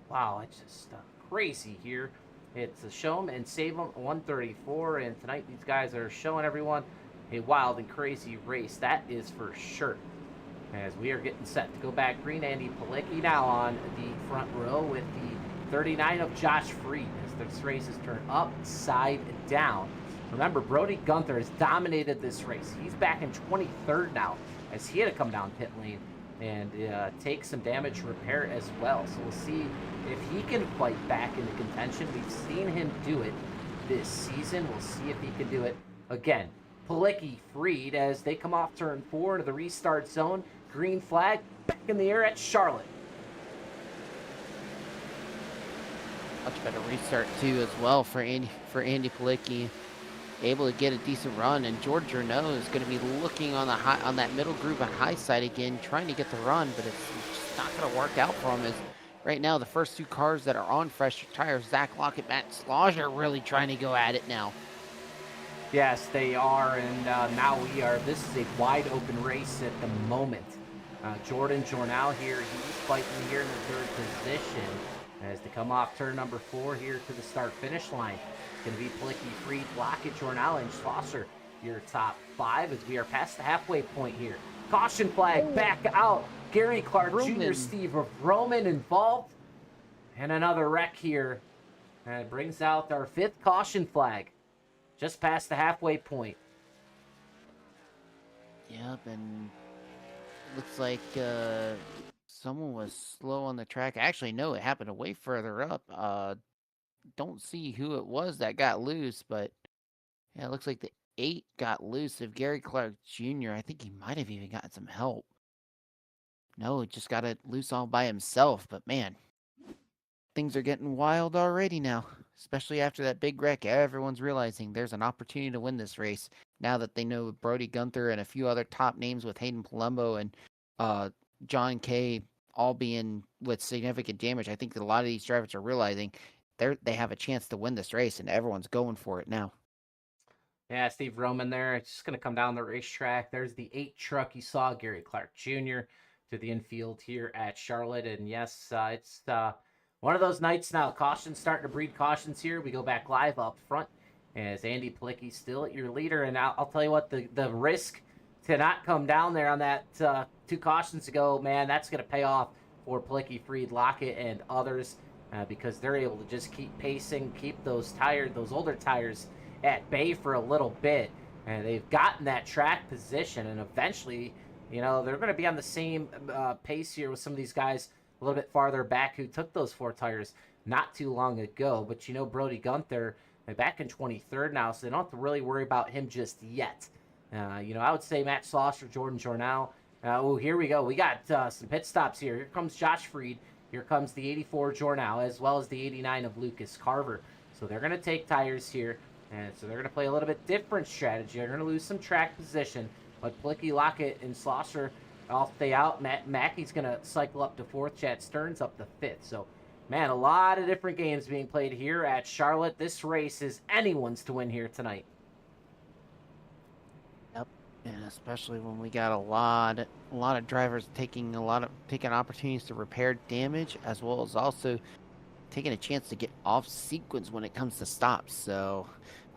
Wow, it's just crazy here. It's a show 'em and save 'em 134, and tonight these guys are showing everyone a wild and crazy race. That is for sure. As we are getting set to go back green, Andy Palicki now on the front row with the 39 of Josh Freed as this race is turned upside down. Remember, Brody Gunther has dominated this race. He's back in 23rd now as he had to come down pit lane and take some damage repair as well. So we'll see if he can fight back into contention. We've seen him do it this season. We'll see if he can do it again. Palicki Freed as they come off turn 4 into the restart zone. Green flag back in the air at Charlotte. Much better restart too as well for Andy Palicki, able to get a decent run, and George Journeau is going to be looking on that middle groove on high side again, trying to get the run, but it's just not going to work out for him. As right now the first 2 cars that are on fresh tires, Zach Lockett, Matt Slaughter, are really trying to go at it now. Yes, they are, and now this is a wide open race at the moment. Jordan Journeau here, he's fighting here in the 3rd position as they come off turn number 4 here to the start-finish line. It's going to be Palicki, Freed, Lockett, Journeau, and Schlosser, your top 5 as we are past the halfway point here. Caution flag back out. Gary Clark Jr., Steve Roman involved, and another wreck here. And it brings out our 5th caution flag just past the halfway point. Yep, and looks like someone was slow on the track. Actually, no, it happened way further up. Don't see who it was that got loose, but yeah, it looks like the 8 got loose of Gary Clark Jr. I think he might have even gotten some help. No, he just got it loose all by himself, but man, things are getting wild already now, especially after that big wreck. Everyone's realizing there's an opportunity to win this race now that they know Brody Gunther and a few other top names with Hayden Palumbo and John Kay all being with significant damage. I think that a lot of these drivers are realizing they have a chance to win this race, and everyone's going for it now. Yeah, Steve Roman there. It's just going to come down the racetrack. There's the 8 truck you saw, Gary Clark Jr. to the infield here at Charlotte. And yes, it's one of those nights now. Caution's starting to breed cautions here. We go back live up front as Andy Palicki still your leader. And I'll tell you what, the risk to not come down there on that 2 cautions ago, man, that's going to pay off for Palicki, Freed, Lockett, and others because they're able to just keep pacing, keep those older tires at bay for a little bit. And they've gotten that track position, and eventually, you know, they're going to be on the same pace here with some of these guys a little bit farther back who took those 4 tires not too long ago. But, you know, Brody Gunther, back in 23rd now, so they don't have to really worry about him just yet. You know, I would say Matt Slaughter, Jordan Journeau. Oh, here we go. We got some pit stops here. Here comes Josh Freed. Here comes the 84 Journeau, as well as the 89 of Lucas Carver. So they're going to take tires here, and so they're going to play a little bit different strategy. They're going to lose some track position, but Palicki, Lockett, and Slosser all stay out. Matt Mackey's going to cycle up to 4th. Chad Stearns up to 5th. So Man, a lot of different games being played here at Charlotte. This race is anyone's to win here tonight. Yep, and especially when we got a lot of drivers taking opportunities to repair damage, as well as also taking a chance to get off sequence when it comes to stops. So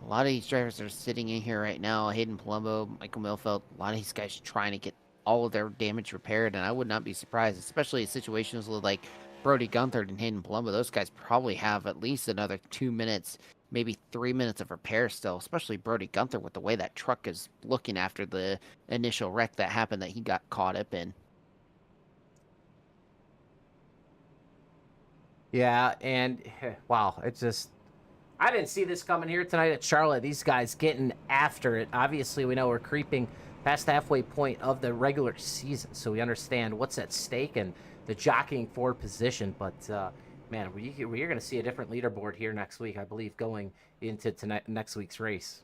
a lot of these drivers are sitting in here right now. Hayden Palumbo, Michael Milfeld, a lot of these guys trying to get all of their damage repaired, and I would not be surprised, especially in situations with like Brody Gunther and Hayden Palumbo. Those guys probably have at least another 2 minutes, maybe 3 minutes of repair still, especially Brody Gunther with the way that truck is looking after the initial wreck that happened that he got caught up in. Yeah, and wow, it's just I didn't see this coming here tonight at Charlotte. These guys getting after it. Obviously, we know we're creeping past the halfway point of the regular season, so we understand what's at stake and the jockeying for position. But man, we're going to see a different leaderboard here next week, I believe, going into next week's race.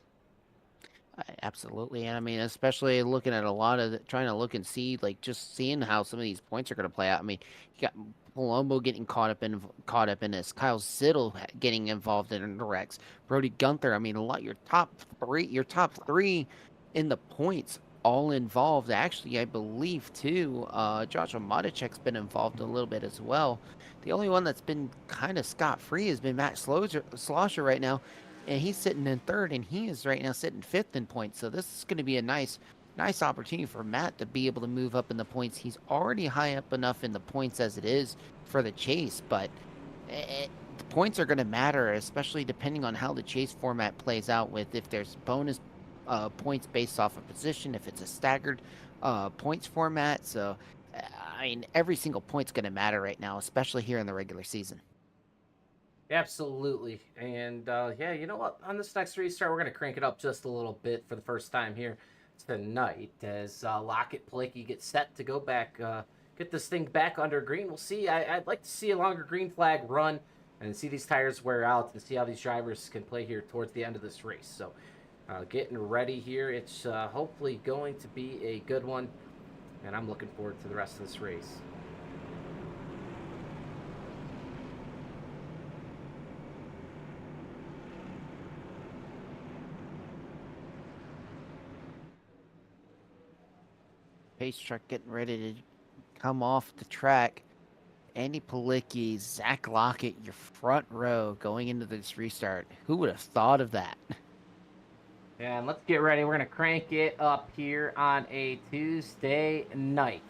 Absolutely, and I mean, especially looking at a lot of trying to look and see, like just seeing how some of these points are going to play out. I mean, you got Palumbo getting caught up in this, Kyle Siddle getting involved in the wrecks, Brody Gunther. I mean, a lot your top three in the points all involved. Actually, I believe too. Joshua Matichek's been involved a little bit as well. The only one that's been kind of scot free has been Matt Slosher right now, and he's sitting in third, and he is right now sitting fifth in points. So this is going to be a nice opportunity for Matt to be able to move up in the points. He's already high up enough in the points as it is for the chase, but the points are going to matter, especially depending on how the chase format plays out, with if there's bonus points based off of position, if it's a staggered points format. So, I mean, every single point's going to matter right now, especially here in the regular season. Absolutely. And yeah, you know what? On this next restart, we're going to crank it up just a little bit for the first time here tonight as Lockett Palicki gets set to go back, get this thing back under green. We'll see. I'd like to see a longer green flag run and see these tires wear out and see how these drivers can play here towards the end of this race. So getting ready here. It's hopefully going to be a good one, and I'm looking forward to the rest of this race. Pace truck getting ready to come off the track. Andy Palicki, Zach Lockett, your front row going into this restart. Who would have thought of that? And let's get ready. We're going to crank it up here on a Tuesday night.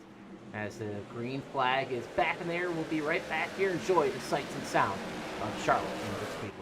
As the green flag is back in there, we'll be right back here. Enjoy the sights and sound of Charlotte Motor Speedway.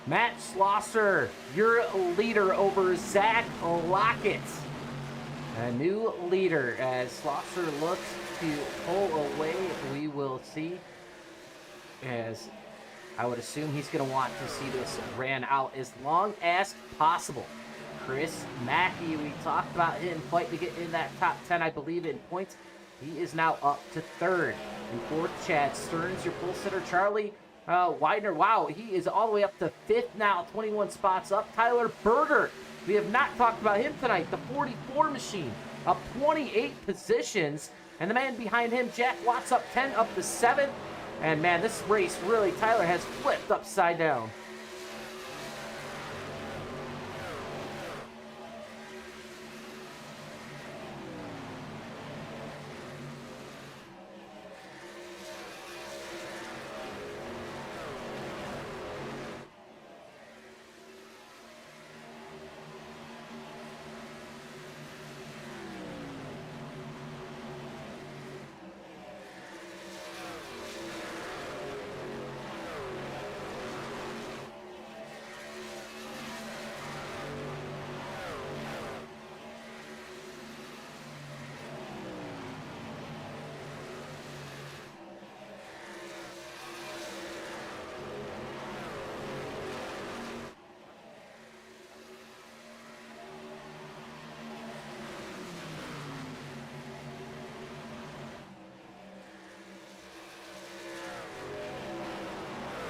Matt Slosser, your leader over Zach Lockett. A new leader as Slosser looks to pull away. We will see, as I would assume he's going to want to see this ran out as long as possible. Chris Mackey, we talked about him fighting to get in that top 10, I believe, in points. He is now up to third. In fourth, Chad Stearns, your pole sitter. Charlie Widener, wow, he is all the way up to fifth now, 21 spots up. Tyler Berger, we have not talked about him tonight. The 44 machine, up 28 positions. And the man behind him, Jack Watts, up 10, up to 7th. And man, this race really, Tyler has flipped upside down.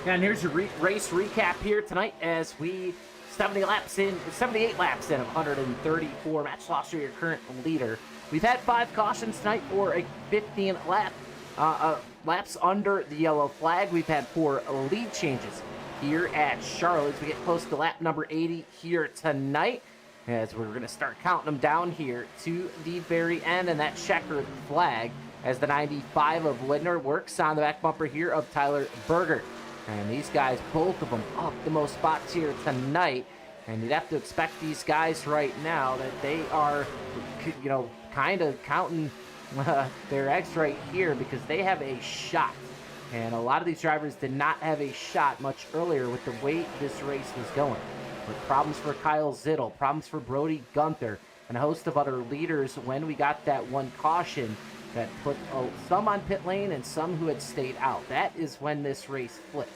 And here's your race recap here tonight as we 78 laps in of 134. Matt Schlosser, your current leader. We've had 5 cautions tonight for a 15 laps under the yellow flag. We've had 4 lead changes here at Charlotte as we get close to lap number 80 here tonight. As we're going to start counting them down here to the very end, and that checkered flag as the 95 of Lindner works on the back bumper here of Tyler Berger. And these guys, both of them, up the most spots here tonight. And you'd have to expect these guys right now that they are, you know, kind of counting their eggs right here because they have a shot. And a lot of these drivers did not have a shot much earlier with the way this race was going. With problems for Kyle Zittel, problems for Brody Gunther, and a host of other leaders when we got that one caution that put some on pit lane and some who had stayed out. That is when this race flipped.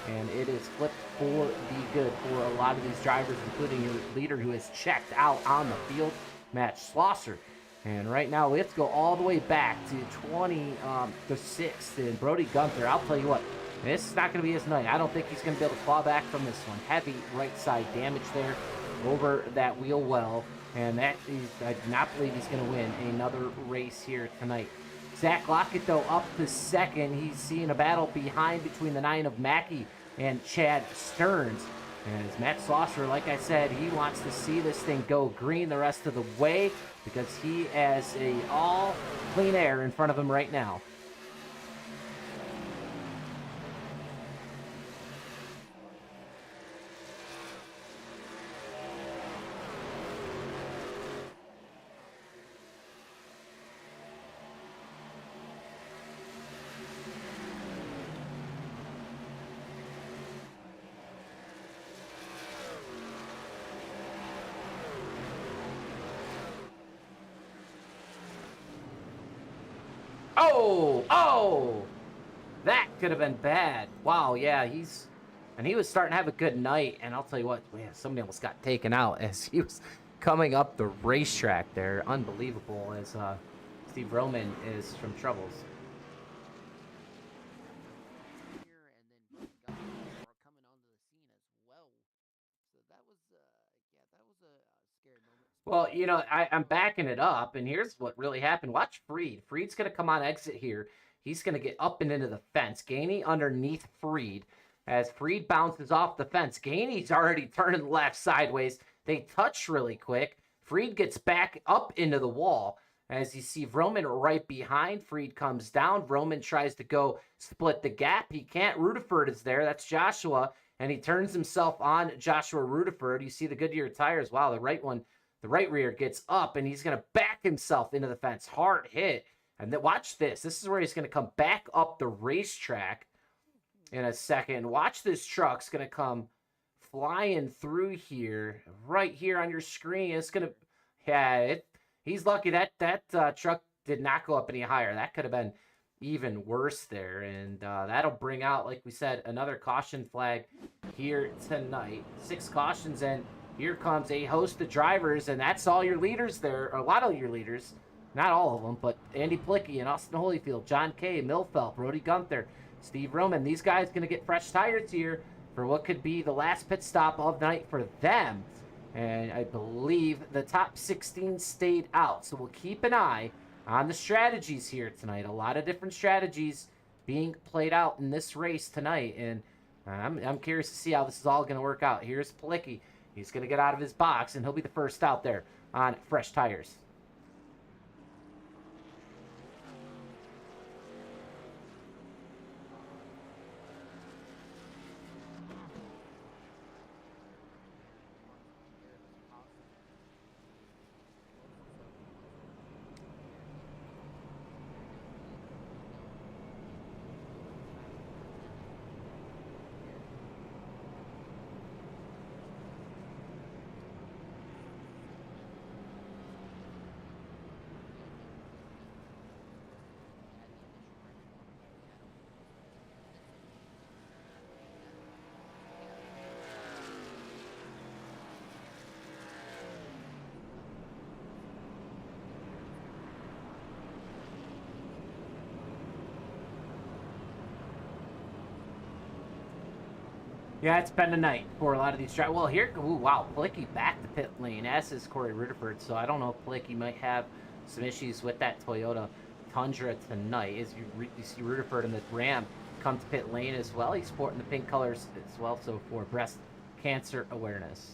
And it is flipped for the good for a lot of these drivers, including your leader who is checked out on the field, Matt Schlosser. And right now, let's go all the way back to 26th. And Brody Gunther, I'll tell you what, this is not going to be his night. I don't think he's going to be able to claw back from this one. Heavy right side damage there over that wheel well. And I do not believe he's going to win another race here tonight. Zach Lockett, though, up to 2nd. He's seeing a battle behind between the 9 of Mackey and Chad Stearns. And as Matt Schlosser, like I said, he wants to see this thing go green the rest of the way because he has all clean air in front of him right now. Oh, that could have been bad. Wow, yeah, he was starting to have a good night, and I'll tell you what, man, somebody almost got taken out as he was coming up the racetrack there. Unbelievable as Steve Roman is from Troubles. Well, you know, I'm backing it up, and here's what really happened. Watch Freed. Freed's going to come on exit here. He's going to get up and into the fence. Gainey underneath Freed. As Freed bounces off the fence, Gainey's already turning left sideways. They touch really quick. Freed gets back up into the wall. As you see Vroman right behind, Freed comes down. Vroman tries to go split the gap. He can't. Rutherford is there. That's Joshua, and he turns himself on Joshua Rutherford. You see the Goodyear tires. Wow, the right rear gets up, and he's going to back himself into the fence. Hard hit. And then watch this. This is where he's going to come back up the racetrack in a second. Watch this truck's going to come flying through here. Right here on your screen. It's going to... Yeah, he's lucky that truck did not go up any higher. That could have been even worse there. And that'll bring out, like we said, another caution flag here tonight. 6 cautions, and here comes a host of drivers, and that's all your leaders there. A lot of your leaders. Not all of them, but Andy Plicky and Austin Holyfield, John Kay, Milfeld, Brody Gunther, Steve Roman. These guys going to get fresh tires here for what could be the last pit stop of the night for them. And I believe the top 16 stayed out. So we'll keep an eye on the strategies here tonight. A lot of different strategies being played out in this race tonight, and I'm curious to see how this is all going to work out. Here's Palicki. He's going to get out of his box, and he'll be the first out there on fresh tires. Yeah, it's been a night for a lot of these drivers. Well, here, ooh, wow, Palicki back to pit lane, as is Corey Rutherford. So I don't know if Palicki might have some issues with that Toyota Tundra tonight. As you see Rutherford in the Ram come to pit lane as well. He's sporting the pink colors as well, so for breast cancer awareness.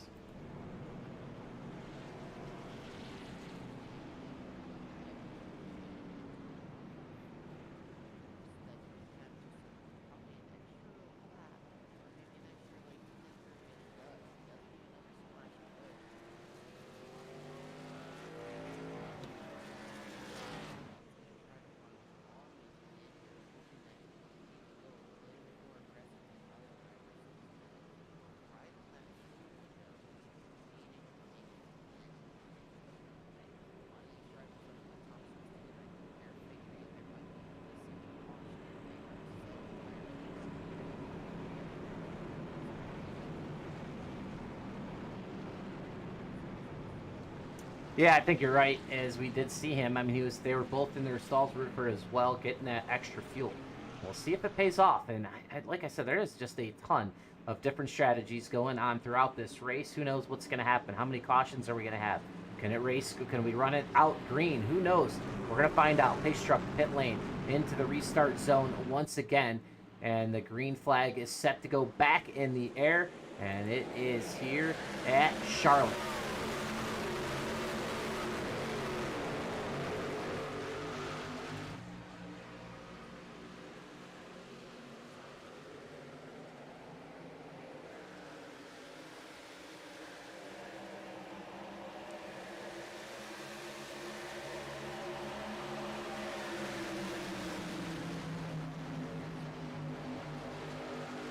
Yeah, I think you're right. As we did see him, I mean, they were both in their stalls for as well, getting that extra fuel. We'll see if it pays off. And like I said, there is just a ton of different strategies going on throughout this race. Who knows what's going to happen? How many cautions are we going to have? Can it race? Can we run it out green? Who knows? We're going to find out. Pace truck pit lane into the restart zone once again. And the green flag is set to go back in the air. And it is here at Charlotte.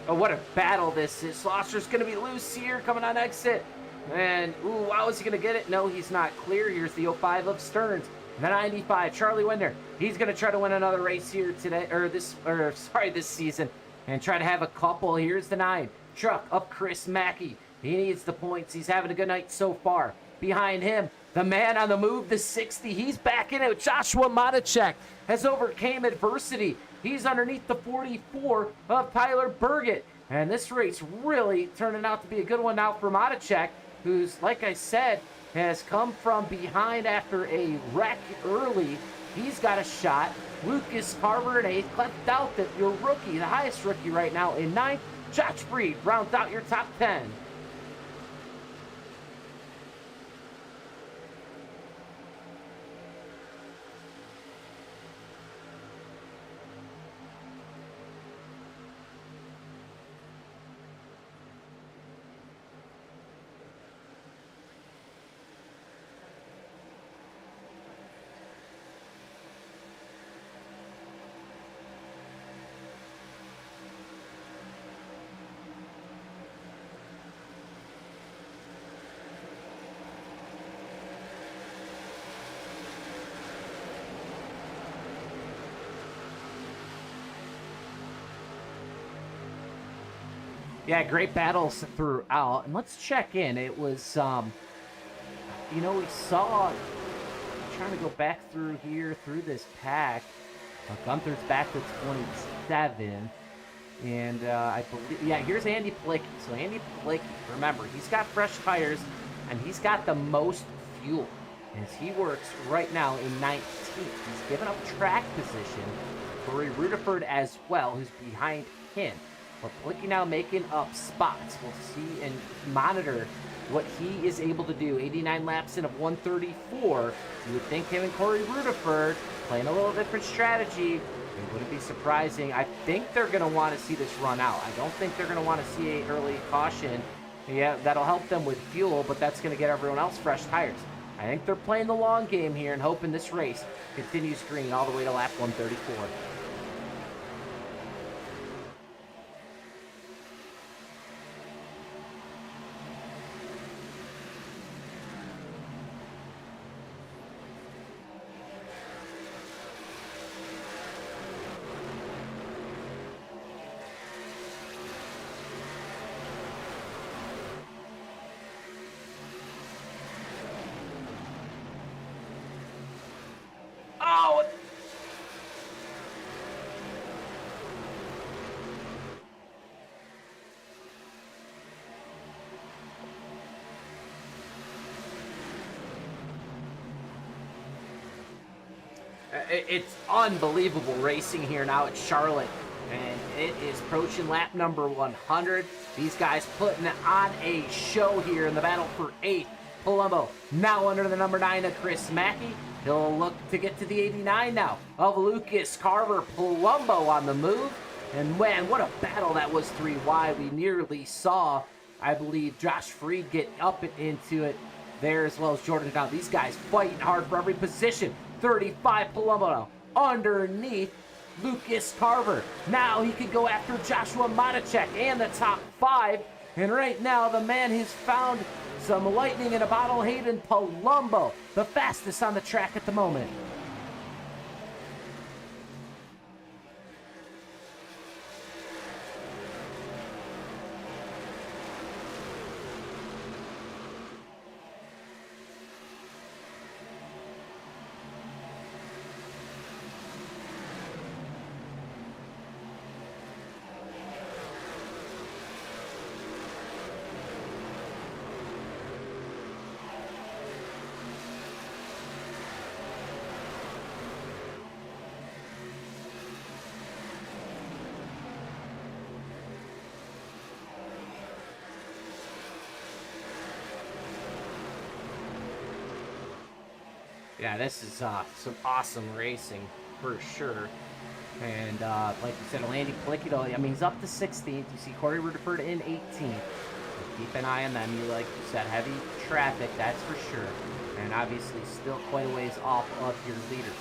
Oh, what a battle this is. Slosser's going to be loose here, coming on exit. And, ooh, wow, is he going to get it? No, he's not clear. Here's the 05 of Stearns. The 95, Charlie Winder. He's going to try to win another race here today, this season, and try to have a couple. Here's the 9, truck of Chris Mackey. He needs the points. He's having a good night so far. Behind him, the man on the move, the 60. He's back in it with Joshua Matichek. Has overcame adversity. He's underneath the 44 of Tyler Burgett. And this race really turning out to be a good one now for Matichek, who's, like I said, has come from behind after a wreck early. He's got a shot. Lucas Carver in 8th. Cleft out that your rookie, the highest rookie right now in 9th. Josh Breed rounds out your top 10. Yeah, great battles throughout. And let's check in. It was, we saw, trying to go back through here, through this pack. Gunther's back to 27. And I believe, yeah, here's Andy Palicki. So Andy Palicki, remember, he's got fresh tires, and he's got the most fuel as he works right now in 19th. He's given up track position for Rutherford as well, who's behind him. But Palicki now making up spots. We'll see and monitor what he is able to do. 89 laps in of 134. You would think him and Corey Rutherford playing a little different strategy. It wouldn't be surprising. I think they're going to want to see this run out. I don't think they're going to want to see an early caution. Yeah, that'll help them with fuel, but that's going to get everyone else fresh tires. I think they're playing the long game here and hoping this race continues green all the way to lap 134. Oh! It's unbelievable racing here now at Charlotte, and it is approaching lap number 100. These guys putting on a show here in the battle for 8th. Palumbo now under the number 9 of Chris Mackey. He'll look to get to the 89 now of Lucas Carver. Palumbo on the move. And man, what a battle that was 3 wide. We nearly saw, I believe, Josh Freed get up and into it there, as well as Jordan Down. These guys fighting hard for every position. 35 Palumbo now underneath Lucas Carver. Now he could go after Joshua Matacek and the top 5. And right now, the man has found some lightning in a bottle. Hayden Palumbo, the fastest on the track at the moment. Yeah, this is some awesome racing for sure. And like you said, Landy Palicki, I mean, he's up to 16th. You see Corey Rutherford in 18th. So keep an eye on them. You, like you said, heavy traffic, that's for sure. And obviously still quite a ways off of your leaders.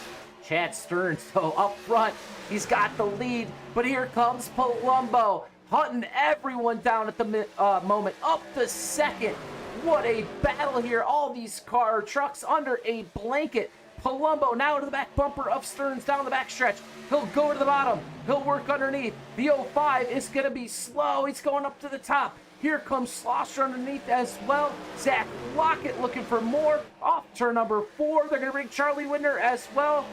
Chad Stearns, so up front, he's got the lead. But here comes Palumbo, hunting everyone down at the moment. Up to second. What a battle here. All these trucks under a blanket. Palumbo now to the back bumper of Stearns down the backstretch. He'll go to the bottom. He'll work underneath. The 05 is going to be slow. He's going up to the top. Here comes Slosser underneath as well. Zach Lockett looking for more. Off turn number 4. They're going to bring Charlie Winder as well.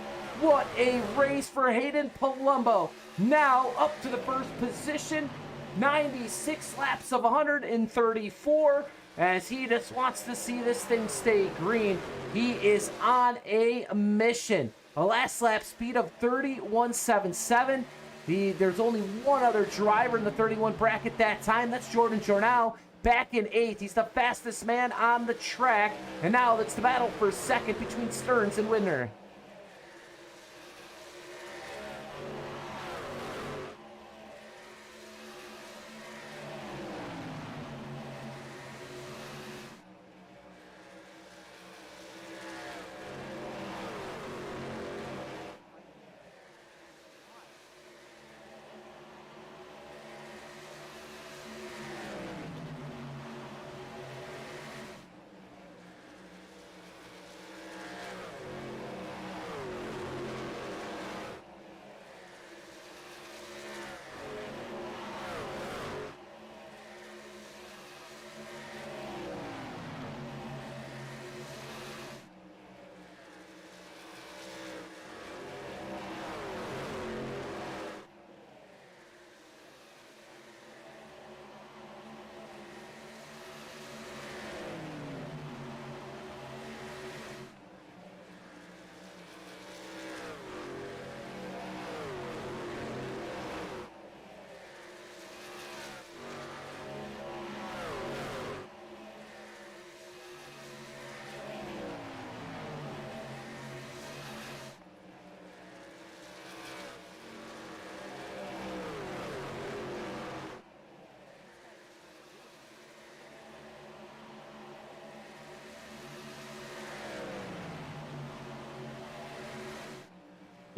What a race for Hayden Palumbo. Now up to the first position. 96 laps of 134. As he just wants to see this thing stay green. He is on a mission. A last lap speed of 31.77. There's only one other driver in the 31 bracket that time. That's Jordan Jornal, back in 8th. He's the fastest man on the track. And now it's the battle for second between Stearns and Winder.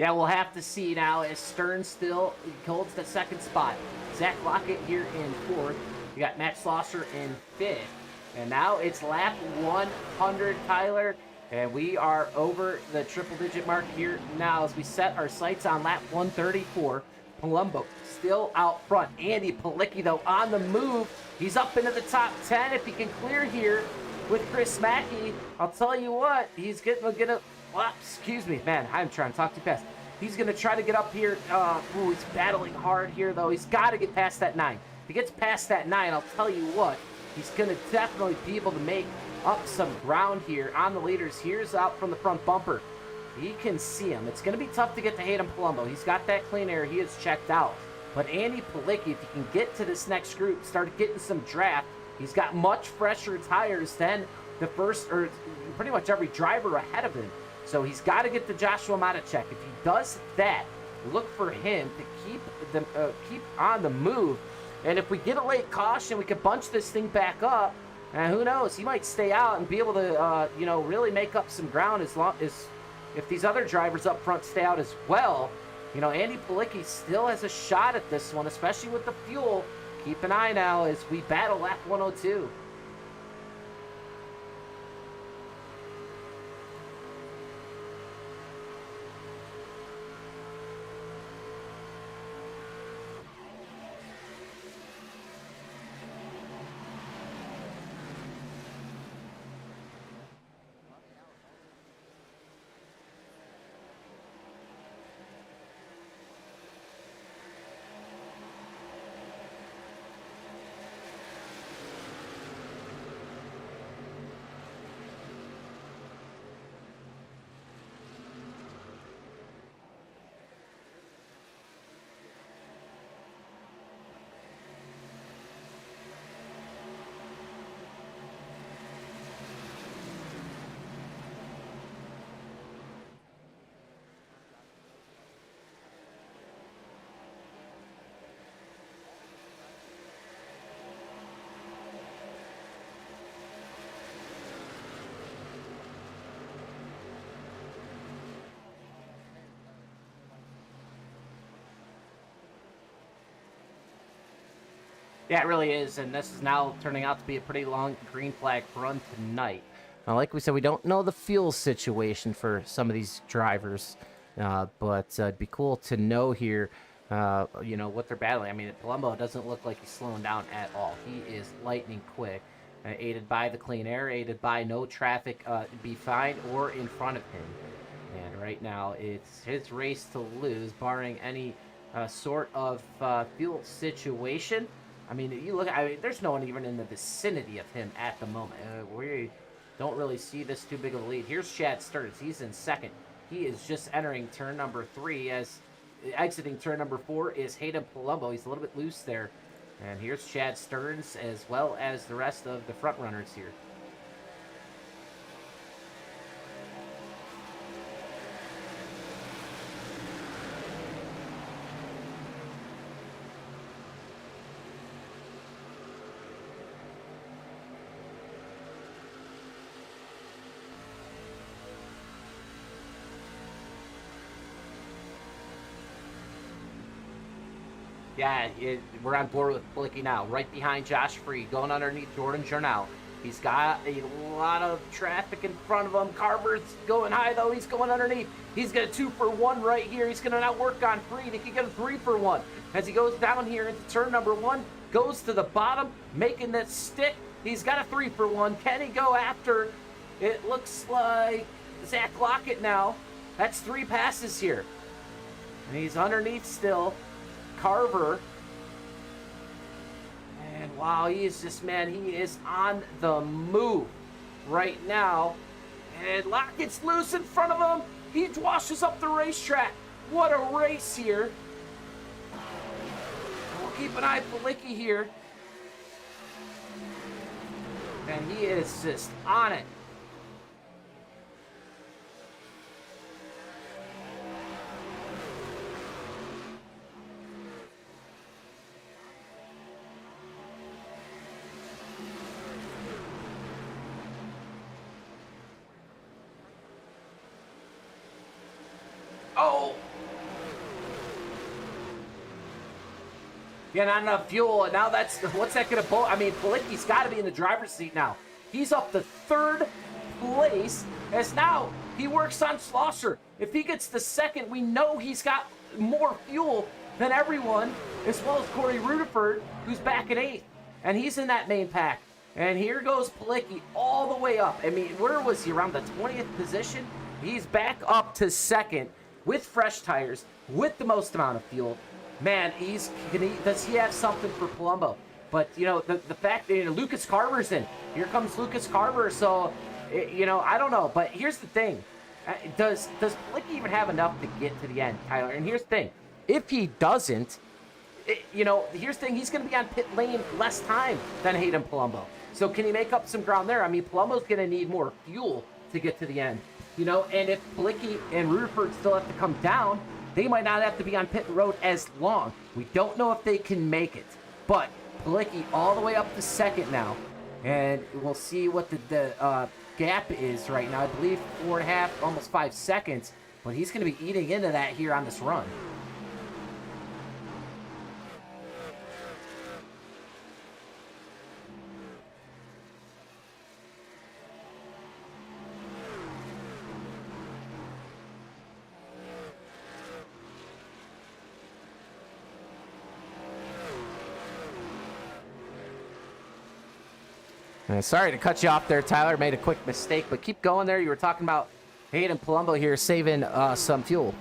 Yeah, we'll have to see now as Stern still holds the second spot. Zach Lockett here in fourth. You got Matt Slosser in fifth. And now it's lap 100, Tyler. And we are over the triple-digit mark here now as we set our sights on lap 134. Palumbo still out front. Andy Palicki, though, on the move. He's up into the top 10. If he can clear here with Chris Mackey, I'll tell you what, he's gonna excuse me, man, I'm trying to talk too fast. He's gonna try to get up here. He's battling hard here, though. He's got to get past that 9. If he gets past that 9, I'll tell you what, he's gonna definitely be able to make up some ground here on the leaders. Here's out from the front bumper. He can see him. It's going to be tough to get to Hayden Palumbo. He's got that clean air. He is checked out. But Andy Palicki, if he can get to this next group, start getting some draft, he's got much fresher tires than the first, or pretty much every driver ahead of him. So he's got to get to Joshua Matacek. If he does that, look for him to keep on the move. And if we get a late caution, we could bunch this thing back up. And who knows? He might stay out and be able to, really make up some ground as long as if these other drivers up front stay out as well. Andy Palicki still has a shot at this one, especially with the fuel. Keep an eye now as we battle lap 102. Yeah, it really is, and this is now turning out to be a pretty long green flag run tonight. Now, like we said, we don't know the fuel situation for some of these drivers, but it'd be cool to know here, what they're battling. I mean, Palumbo doesn't look like he's slowing down at all. He is lightning quick, aided by the clean air, aided by no traffic behind or in front of him. And right now, it's his race to lose, barring any sort of fuel situation. I mean, there's no one even in the vicinity of him at the moment. We don't really see this too big of a lead. Here's Chad Stearns. He's in second. He is just entering turn number 3 as exiting turn number 4 is Hayden Palumbo. He's a little bit loose there. And here's Chad Stearns as well as the rest of the front runners here. Yeah, we're on board with Blicky now. Right behind Josh Free, going underneath Jordan Journal. He's got a lot of traffic in front of him. Carver's going high, though. He's going underneath. He's got a 2-for-1 right here. He's going to now work on Free. He can get a 3-for-1. As he goes down here into turn number 1, goes to the bottom, making that stick. He's got a 3-for-1. Can he go after? It looks like Zach Lockett now. That's 3 passes here. And he's underneath still. Carver, and wow, he is on the move right now, and Lockett's loose in front of him. He washes up the racetrack. What a race here. We'll keep an eye on Palicki here, and he is just on it. Oh! Yeah, not enough fuel, and now that's, what's that gonna I mean, Palicki's gotta be in the driver's seat now. He's up to 3rd place, as now he works on Schlosser. If he gets the 2nd, we know he's got more fuel than everyone, as well as Corey Rutherford, who's back at 8th, and he's in that main pack. And here goes Palicki all the way up. I mean, where was he, around the 20th position? He's back up to 2nd with fresh tires, with the most amount of fuel. Man, does he have something for Palumbo? But, you know, the fact that, you know, Lucas Carver's in. Here comes Lucas Carver, so, you know, I don't know. But here's the thing. Does Palicki even have enough to get to the end, Tyler? And here's the thing. If he doesn't, you know, here's the thing. He's going to be on pit lane less time than Hayden Palumbo. So can he make up some ground there? I mean, Palumbo's going to need more fuel to get to the end. You know, and if Palicki and Rutherford still have to come down, they might not have to be on pit road as long. We don't know if they can make it. But Palicki all the way up to 2nd now. And we'll see what the gap is right now. I believe 4.5, almost 5 seconds. But he's going to be eating into that here on this run. Sorry to cut you off there, Tyler. Made a quick mistake, but keep going there. You were talking about Hayden Palumbo here saving some fuel.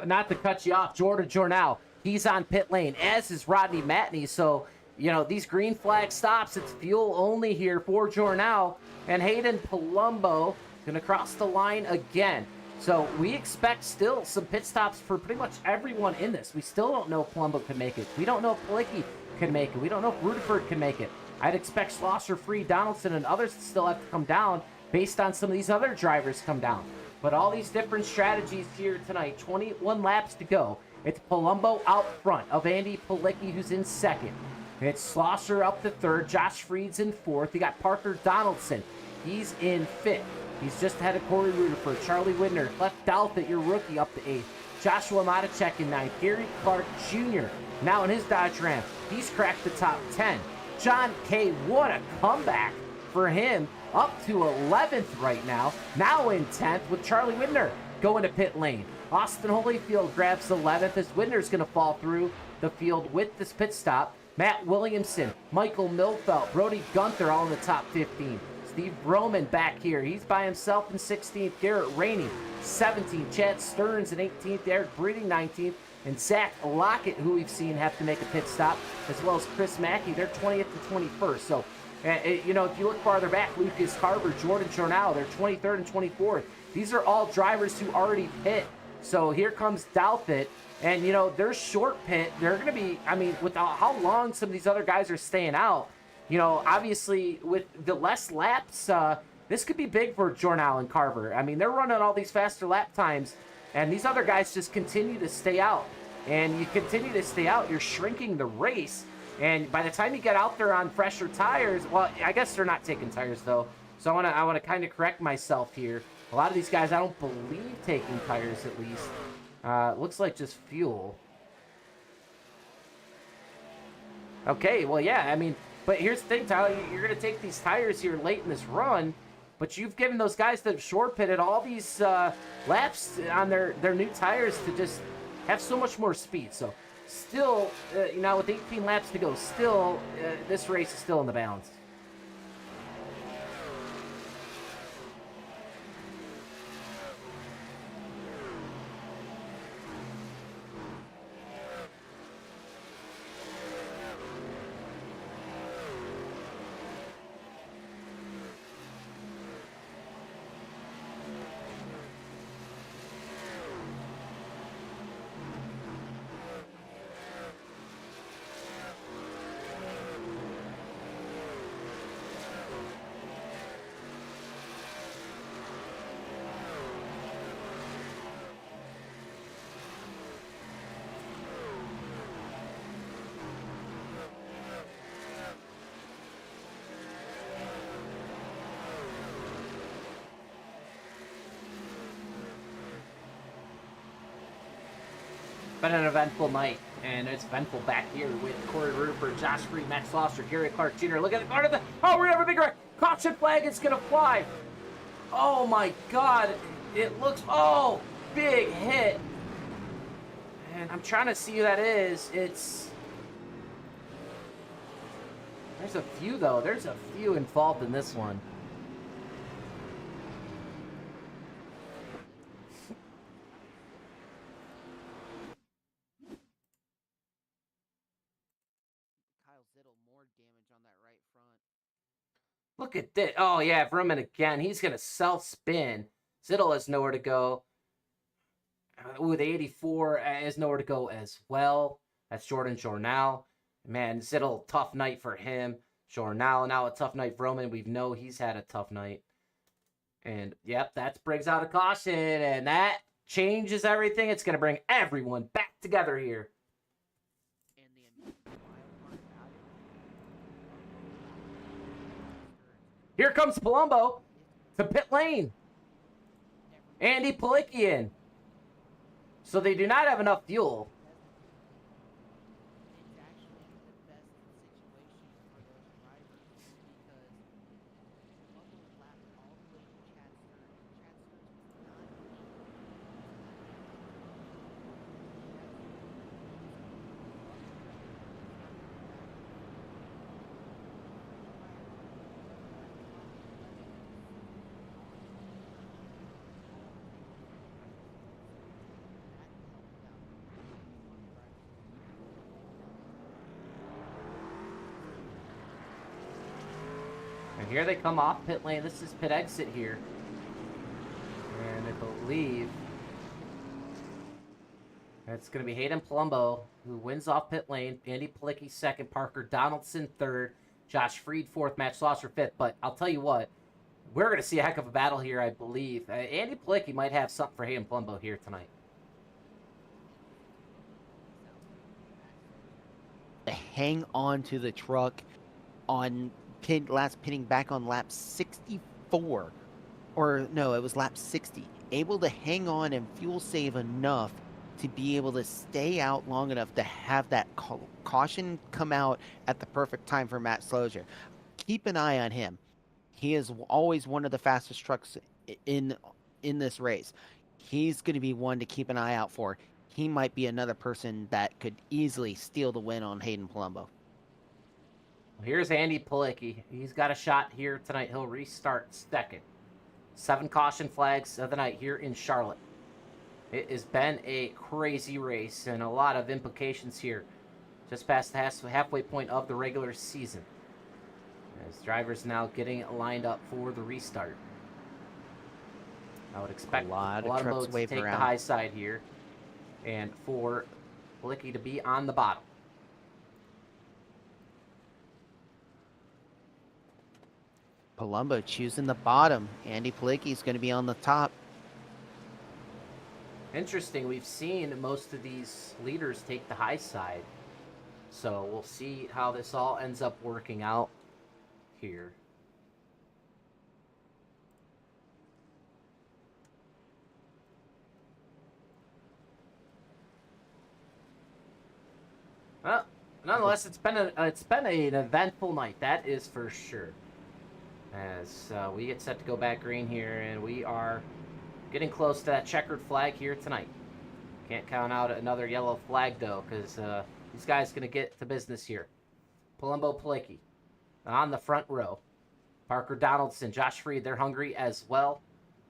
Not to cut you off, Jordan Jornal, he's on pit lane, as is Rodney Matney. So, you know, these green flag stops, it's fuel only here for Jornal. And Hayden Palumbo going to cross the line again. So we expect still some pit stops for pretty much everyone in this. We still don't know if Palumbo can make it. We don't know if Palicki can make it. We don't know if Rutherford can make it. I'd expect Schlosser, Free, Donaldson, and others to still have to come down based on some of these other drivers come down. But all these different strategies here tonight, 21 laps to go. It's Palumbo out front of Andy Palicki, who's in 2nd. It's Schlosser up to 3rd. Josh Freed's in 4th. You got Parker Donaldson. He's in 5th. He's just ahead of Corey Rutherford. Charlie Widner, left Douthit, your rookie, up to 8th. Joshua Matacek in 9th. Gary Clark Jr. now in his Dodge Ram. He's cracked the top 10. John Kay, what a comeback for him. Up to 11th right now. Now in 10th with Charlie Widner going to pit lane. Austin Holyfield grabs 11th as Widner's going to fall through the field with this pit stop. Matt Williamson, Michael Milfelt, Brody Gunther all in the top 15. Steve Roman back here. He's by himself in 16th. Garrett Rainey, 17th. Chad Stearns in 18th. Eric Breeding, 19th. And Zach Lockett, who we've seen have to make a pit stop, as well as Chris Mackey. They're 20th to 21st. So, you know, if you look farther back, Lucas Carver, Jordan Jornal, they're 23rd and 24th. These are all drivers who already pit. So here comes Douthit. And, you know, they're short pit. They're going to be, I mean, with how long some of these other guys are staying out, you know, obviously with the less laps, this could be big for Jornal and Carver. I mean, they're running all these faster lap times, and these other guys just continue to stay out. And you continue to stay out, you're shrinking the race. And by the time you get out there on fresher tires, well, I guess they're not taking tires, though. So I want to kind of correct myself here. A lot of these guys, I don't believe taking tires, at least. Looks like just fuel. Okay, well, yeah, I mean, but here's the thing, Tyler. You're going to take these tires here late in this run, but you've given those guys that have short pitted all these laps on their new tires to just have so much more speed. So still, you know, with 18 laps to go, still, this race is still in the balance. been an eventful night, and it's eventful back here with Corey Rupert, Josh Freed, Max Foster, Gary Clark Jr. Look at the corner of the. Oh, we have a big wreck. Caution flag is going to fly. Oh my God. It looks. Oh, big hit. And I'm trying to see who that is. It's. There's a few, though. There's a few involved in this one. Look at this. Oh, yeah, Vrooman again. He's going to self-spin. Zittel has nowhere to go. With 84 has nowhere to go as well. That's Jordan Jornal. Man, Zittel, tough night for him. Jornal, now a tough night for Vrooman. We know he's had a tough night. And, yep, that brings out a caution. And that changes everything. It's going to bring everyone back together here. Here comes Palumbo to pit lane. Andy Palicki in. So they do not have enough fuel. And here they come off pit lane. This is pit exit here. And I believe it's going to be Hayden Palumbo who wins off pit lane. Andy Palicki second. Parker Donaldson third. Josh Freed fourth. Matt Slosser fifth. But I'll tell you what, we're going to see a heck of a battle here, I believe. Andy Palicki might have something for Hayden Palumbo here tonight. Hang on to the truck on last pitting back on lap 64, or no, it was lap 60. Able to hang on and fuel save enough to be able to stay out long enough to have that caution come out at the perfect time for Matt Slosser. Keep an eye on him. He is always one of the fastest trucks in this race. He's going to be one to keep an eye out for. He might be another person that could easily steal the win on Hayden Palumbo. Here's Andy Palicki. He's got a shot here tonight. He'll restart second. 7 caution flags of the night here in Charlotte. It has been a crazy race and a lot of implications here. Just past the halfway point of the regular season. As drivers now getting lined up for the restart. I would expect a lot of modes to take the high side here. And for Palicki to be on the bottom. Palumbo choosing the bottom. Andy Palicki is going to be on the top. Interesting. We've seen most of these leaders take the high side. So we'll see how this all ends up working out here. Well, nonetheless, it's been an eventful night. That is for sure. As we get set to go back green here, and we are getting close to that checkered flag here tonight. Can't count out another yellow flag, though, because these guys going to get to business here. Palumbo Palicki on the front row. Parker Donaldson, Josh Freed, they're hungry as well.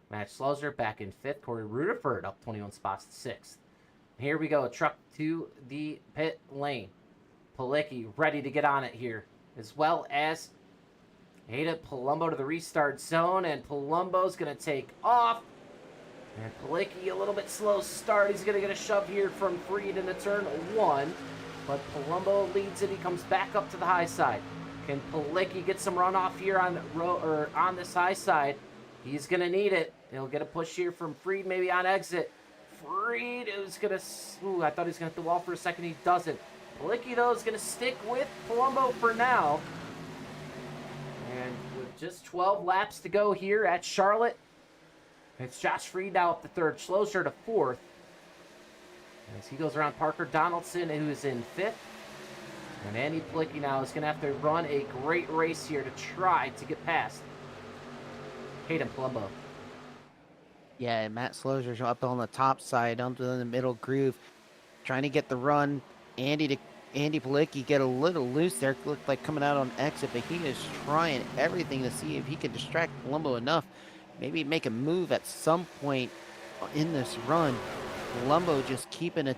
Matt Slosser back in 5th. Corey Rutherford up 21 spots to 6th. Here we go. Truck to the pit lane. Palicki ready to get on it here, as well as Hayden Palumbo to the restart zone, and Palumbo's going to take off. And Palicki a little bit slow start. He's going to get a shove here from Freed in the turn 1. But Palumbo leads it. He comes back up to the high side. Can Palicki get some runoff here on this high side? He's going to need it. He'll get a push here from Freed, maybe on exit. Freed is going to... Ooh, I thought he was going to hit the wall for a second. He doesn't. Palicki, though, is going to stick with Palumbo for now. And with just 12 laps to go here at Charlotte, it's Josh Freed now up to 3rd. Slosser to 4th. As he goes around Parker Donaldson, who is in 5th. And Andy Plicky now is going to have to run a great race here to try to get past Hayden Palumbo. Yeah, and Matt Slozer's up on the top side, onto the middle groove, trying to get the run. Andy Palicki get a little loose there. Looked like coming out on exit, but he is trying everything to see if he can distract Palumbo enough. Maybe make a move at some point in this run. Palumbo just keeping a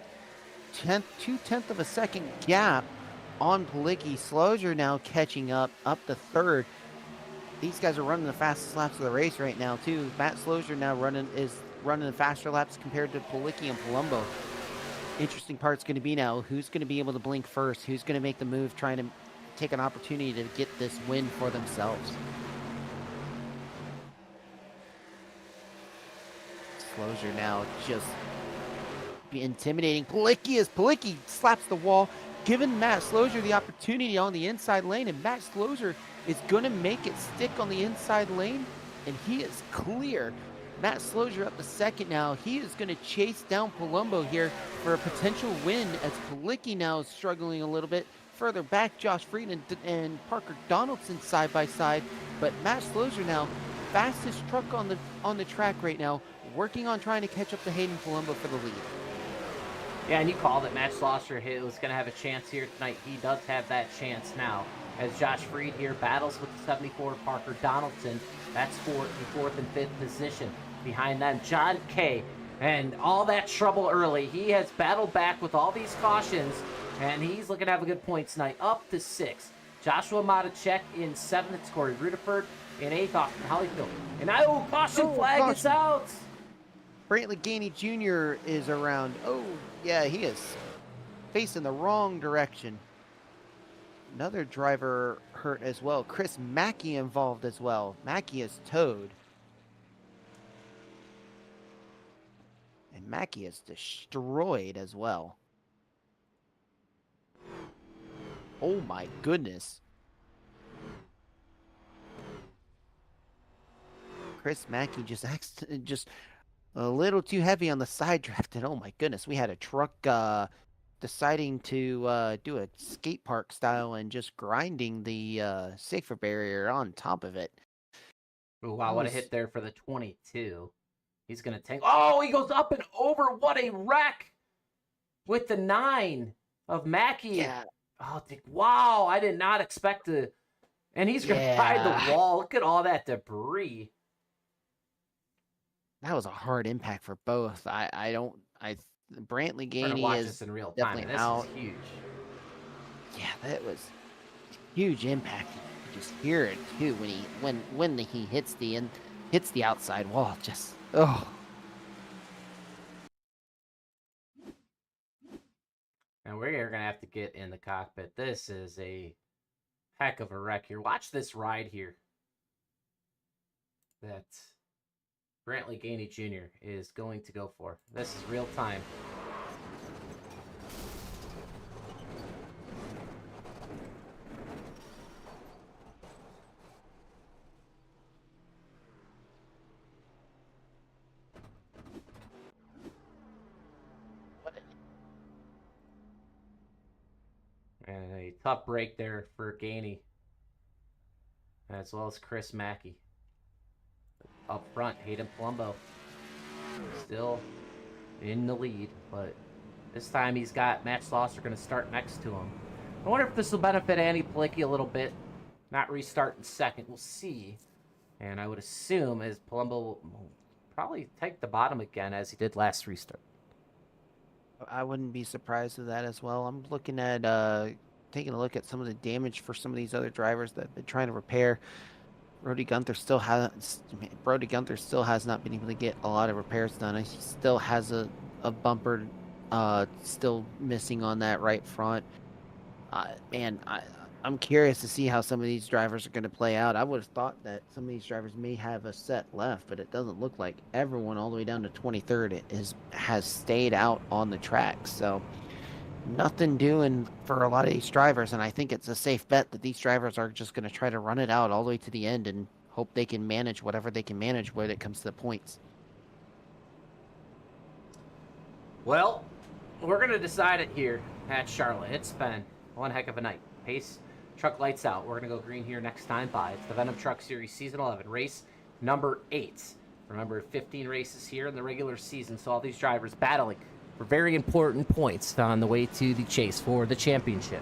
2/10 of a second gap on Palicki. Slozer now catching up to 3rd. These guys are running the fastest laps of the race right now too. Matt Slozer now is running the faster laps compared to Palicki and Palumbo. Interesting part's going to be now who's going to be able to blink first, who's going to make the move, trying to take an opportunity to get this win for themselves. Slozer now just be intimidating Palicki as Palicki slaps the wall, giving Matt Slozer the opportunity on the inside lane, and Matt Slozer is going to make it stick on the inside lane, and he is clear. Matt Slozer up to 2nd now. He is going to chase down Palumbo here for a potential win, as Palicki now is struggling a little bit. Further back, Josh Fried and Parker Donaldson side by side, but Matt Slozer now fastest truck on the track right now, working on trying to catch up to Hayden Palumbo for the lead. Yeah, and you called it. Matt Slosser was going to have a chance here tonight. He does have that chance now, as Josh Fried here battles with the 74 Parker Donaldson. That's in 4th and 5th position. Behind them, John Kay. And all that trouble early. He has battled back with all these cautions, and he's looking to have a good point tonight. Up to 6th. Joshua Matacek in 7th. It's Corey Rutherford in 8th. Austin Hollyfield. And caution flag is out. Brantley Gainey Jr. is around. Oh, yeah, he is facing the wrong direction. Another driver hurt as well. Chris Mackey involved as well. Mackey is towed. And Mackey is destroyed as well. Oh my goodness. Chris Mackey just a little too heavy on the side draft, and oh my goodness, we had a truck deciding to do a skate park style and just grinding the safer barrier on top of it. Ooh, wow, what a hit there for the 22. He's going to tank. Oh, he goes up and over. What a wreck with the 9 of Mackey. Yeah. Oh, wow, I did not expect to. And he's going to ride the wall. Look at all that debris. That was a hard impact for both. Brantley Gainey watch is this in real time. definitely This out. is huge. Yeah, that was huge impact. You just hear it too when he hits the outside wall. Just And we're going to have to get in the cockpit. This is a heck of a wreck here. Watch this ride here that Brantley Gainey Jr. is going to go for. This is real time. And a tough break there for Gainey, as well as Chris Mackey. Up front, Hayden Palumbo still in the lead, but this time he's got Matt Slosser going to start next to him. I wonder if this will benefit Andy Palicki a little bit. Not restarting 2nd. We'll see. And I would assume as Palumbo will probably take the bottom again as he did last restart. I wouldn't be surprised with that as well. I'm looking at taking a look at some of the damage for some of these other drivers that they're trying to repair. Brody Gunther still has not been able to get a lot of repairs done. He still has a bumper still missing on that right front. I'm curious to see how some of these drivers are going to play out. I would have thought that some of these drivers may have a set left, but it doesn't look like everyone all the way down to 23rd has stayed out on the track. So nothing doing for a lot of these drivers, and I think it's a safe bet that these drivers are just going to try to run it out all the way to the end and hope they can manage whatever they can manage when it comes to the points. Well, we're going to decide it here at Charlotte. It's been one heck of a night. Pace, truck lights out. We're going to go green here next time by. It's the Venom Truck Series Season 11, race number 8. Remember, 15 races here in the regular season, so all these drivers battling for very important points on the way to the chase for the championship.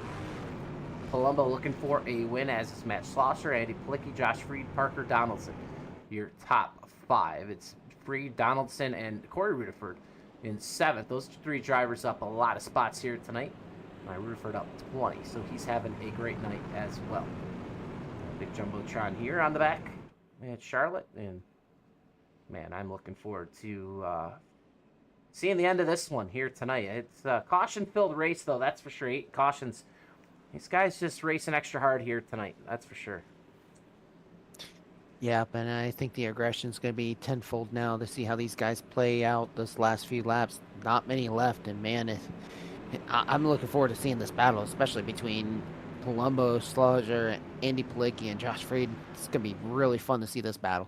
Palumbo looking for a win, as is Matt Schlosser, Andy Plicki, Josh Freed, Parker Donaldson. Your top 5. It's Freed, Donaldson, and Corey Rutherford in 7th. Those 3 drivers up a lot of spots here tonight. My Rutherford up 20, so he's having a great night as well. Big Jumbotron here on the back at Charlotte, and man, I'm looking forward to seeing the end of this one here tonight. It's a caution-filled race, though, that's for sure. 8 cautions. These guys just racing extra hard here tonight, that's for sure. Yep, and I think the aggression's going to be tenfold now to see how these guys play out this last few laps. Not many left, and man, I'm looking forward to seeing this battle, especially between Palumbo, Schlosser, Andy Plicki, and Josh Freed. It's going to be really fun to see this battle.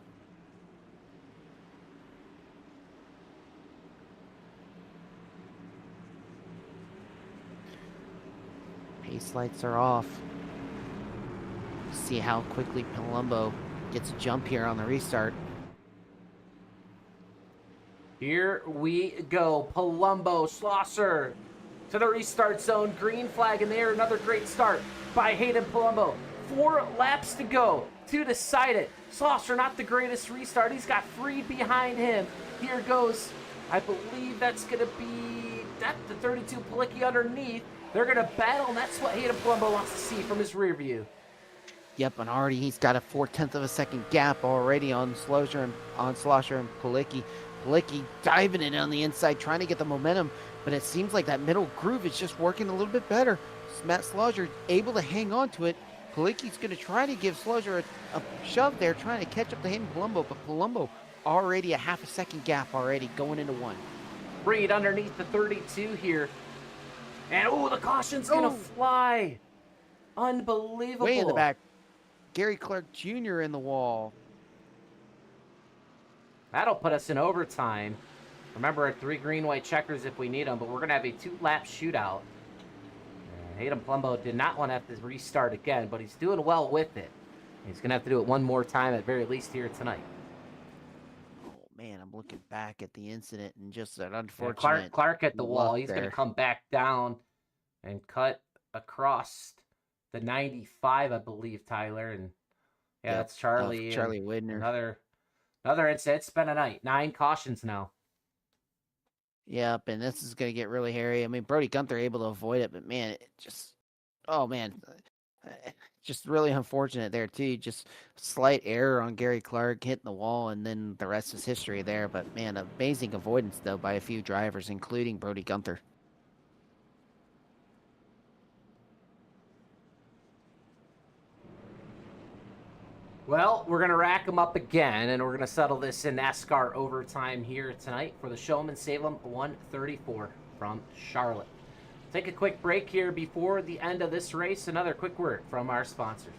Pace lights are off. See how quickly Palumbo gets a jump here on the restart. Here we go. Palumbo, Schlosser to the restart zone. Green flag in there. Another great start by Hayden Palumbo. 4 laps to go to decide it. Schlosser, not the greatest restart. He's got Freed behind him. Here goes, I believe that's going to be the 32 Plicki underneath. They're going to battle, and that's what Hayden Palumbo wants to see from his rear view. Yep, and already he's got a 4/10 of a second gap already on Schlosser and Plicki. Plicki diving it on the inside, trying to get the momentum, but it seems like that middle groove is just working a little bit better. Matt Schlosser able to hang on to it. Plicki's going to try to give Schlosser a shove there, trying to catch up to Hayden Palumbo, but Palumbo already a half a second gap already going into 1. Freed underneath the 32 here. And, oh, the caution's going to fly. Unbelievable. Way in the back. Gary Clark Jr. in the wall. That'll put us in overtime. Remember, 3 green-white checkers if we need them, but we're going to have a 2-lap shootout. Hayden Palumbo did not want to have to restart again, but he's doing well with it. He's going to have to do it one more time at very least here tonight. Oh, man, I'm looking back at the incident and just an unfortunate... Yeah, Clark at the wall. He's going to come back down and cut across the 95, I believe, Tyler. And yeah, Yep, that's Charlie. Charlie Widner. Another incident. It's been a night. 9 cautions now. Yep, and this is going to get really hairy. I mean, Brody Gunther able to avoid it, but man, it just... Oh, man. Just really unfortunate there, too. Just slight error on Gary Clark hitting the wall, and then the rest is history there. But, man, amazing avoidance, though, by a few drivers, including Brody Gunther. Well, we're going to rack them up again, and we're going to settle this in NASCAR overtime here tonight for the Showman Salem 134 from Charlotte. Take a quick break here before the end of this race. Another quick word from our sponsors.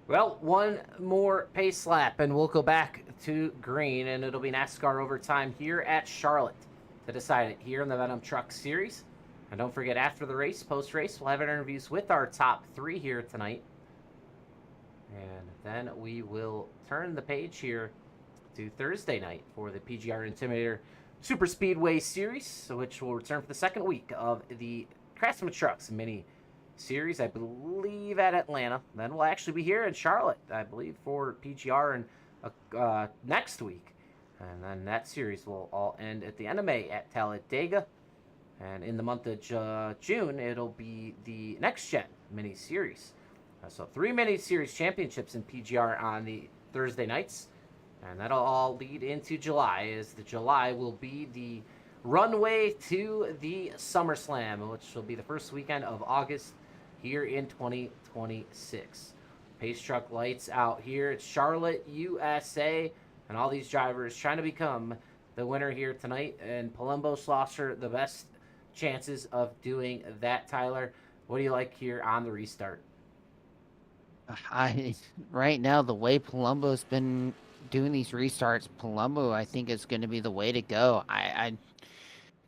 Well, one more pace lap, and we'll go back to green, and it'll be NASCAR overtime here at Charlotte to decide it here in the Venom Truck Series. And don't forget, after the race, post-race, we'll have interviews with our top 3 here tonight. And then we will turn the page here to Thursday night for the PGR Intimidator Super Speedway Series, which will return for the second week of the Craftsman Trucks Mini Series, I believe, at Atlanta. Then we'll actually be here in Charlotte, I believe, for PGR and next week. And then that series will all end at the end of May at Talladega. And in the month of June, it'll be the Next Gen Mini Series. So 3 Mini Series championships in PGR on the Thursday nights. And that'll all lead into July, as the July will be the runway to the SummerSlam, which will be the first weekend of August here in 2026. Pace truck lights out here at Charlotte, USA, and all these drivers trying to become the winner here tonight. And Palumbo, Schlosser, the best chances of doing that. Tyler, what do you like here on the restart? Right now, the way Palumbo's been doing these restarts, Palumbo, I think, is going to be the way to go.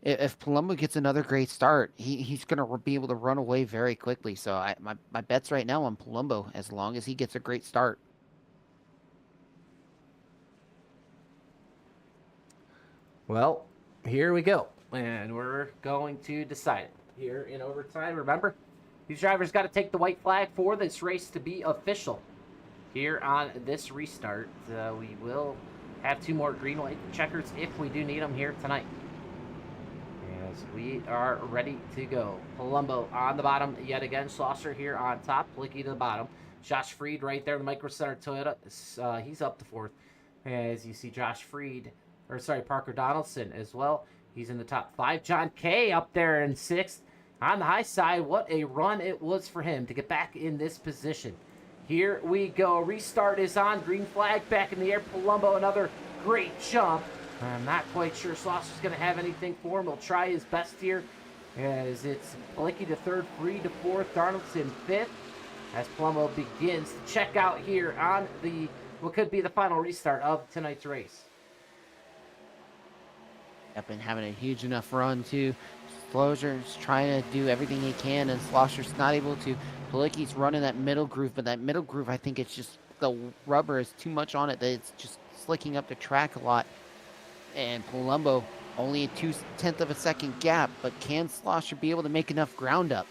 If Palumbo gets another great start, he's going to be able to run away very quickly. So my bet's right now on Palumbo, as long as he gets a great start. Well, here we go, and we're going to decide it here in overtime. Remember, these drivers got to take the white flag for this race to be official. Here on this restart, we will have 2 more green light checkers if we do need them here tonight. As we are ready to go. Palumbo on the bottom yet again. Schlosser here on top. Blicky to the bottom. Josh Freed right there in the Micro Center Toyota. He's up to 4th. As you see Parker Donaldson as well. He's in the top 5. John Kay up there in 6th. On the high side, what a run it was for him to get back in this position. Here we go. Restart is on. Green flag back in the air. Palumbo, another great jump. I'm not quite sure Schlosser's going to have anything for him. He'll try his best here, as it's Blicky to 3rd, Freed to 4th, Donaldson 5th, as Palumbo begins to check out here on the what could be the final restart of tonight's race. I've been having a huge enough run, too. Schlosser's trying to do everything he can, and Schlosser's not able to. Palicki's running that middle groove, but that middle groove, I think it's just the rubber is too much on it, that it's just slicking up the track a lot. And Palumbo, only a 0.2 of a second gap, but can Schlosser be able to make enough ground up?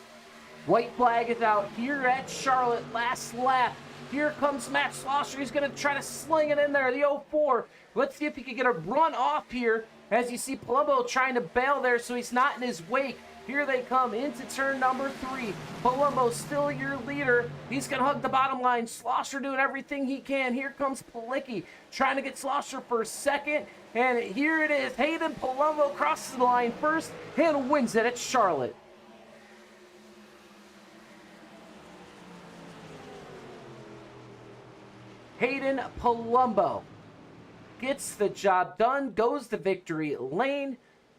White flag is out here at Charlotte, last lap. Here comes Matt Schlosser. He's going to try to sling it in there, the 04. Let's see if he can get a run off here, as you see Palumbo trying to bail there so he's not in his wake. Here they come into turn number 3. Palumbo still your leader. He's going to hug the bottom line. Schlosser doing everything he can. Here comes Palicki trying to get Schlosser for 2nd. And here it is. Hayden Palumbo crosses the line first and wins it at Charlotte. Hayden Palumbo gets the job done, goes to victory lane.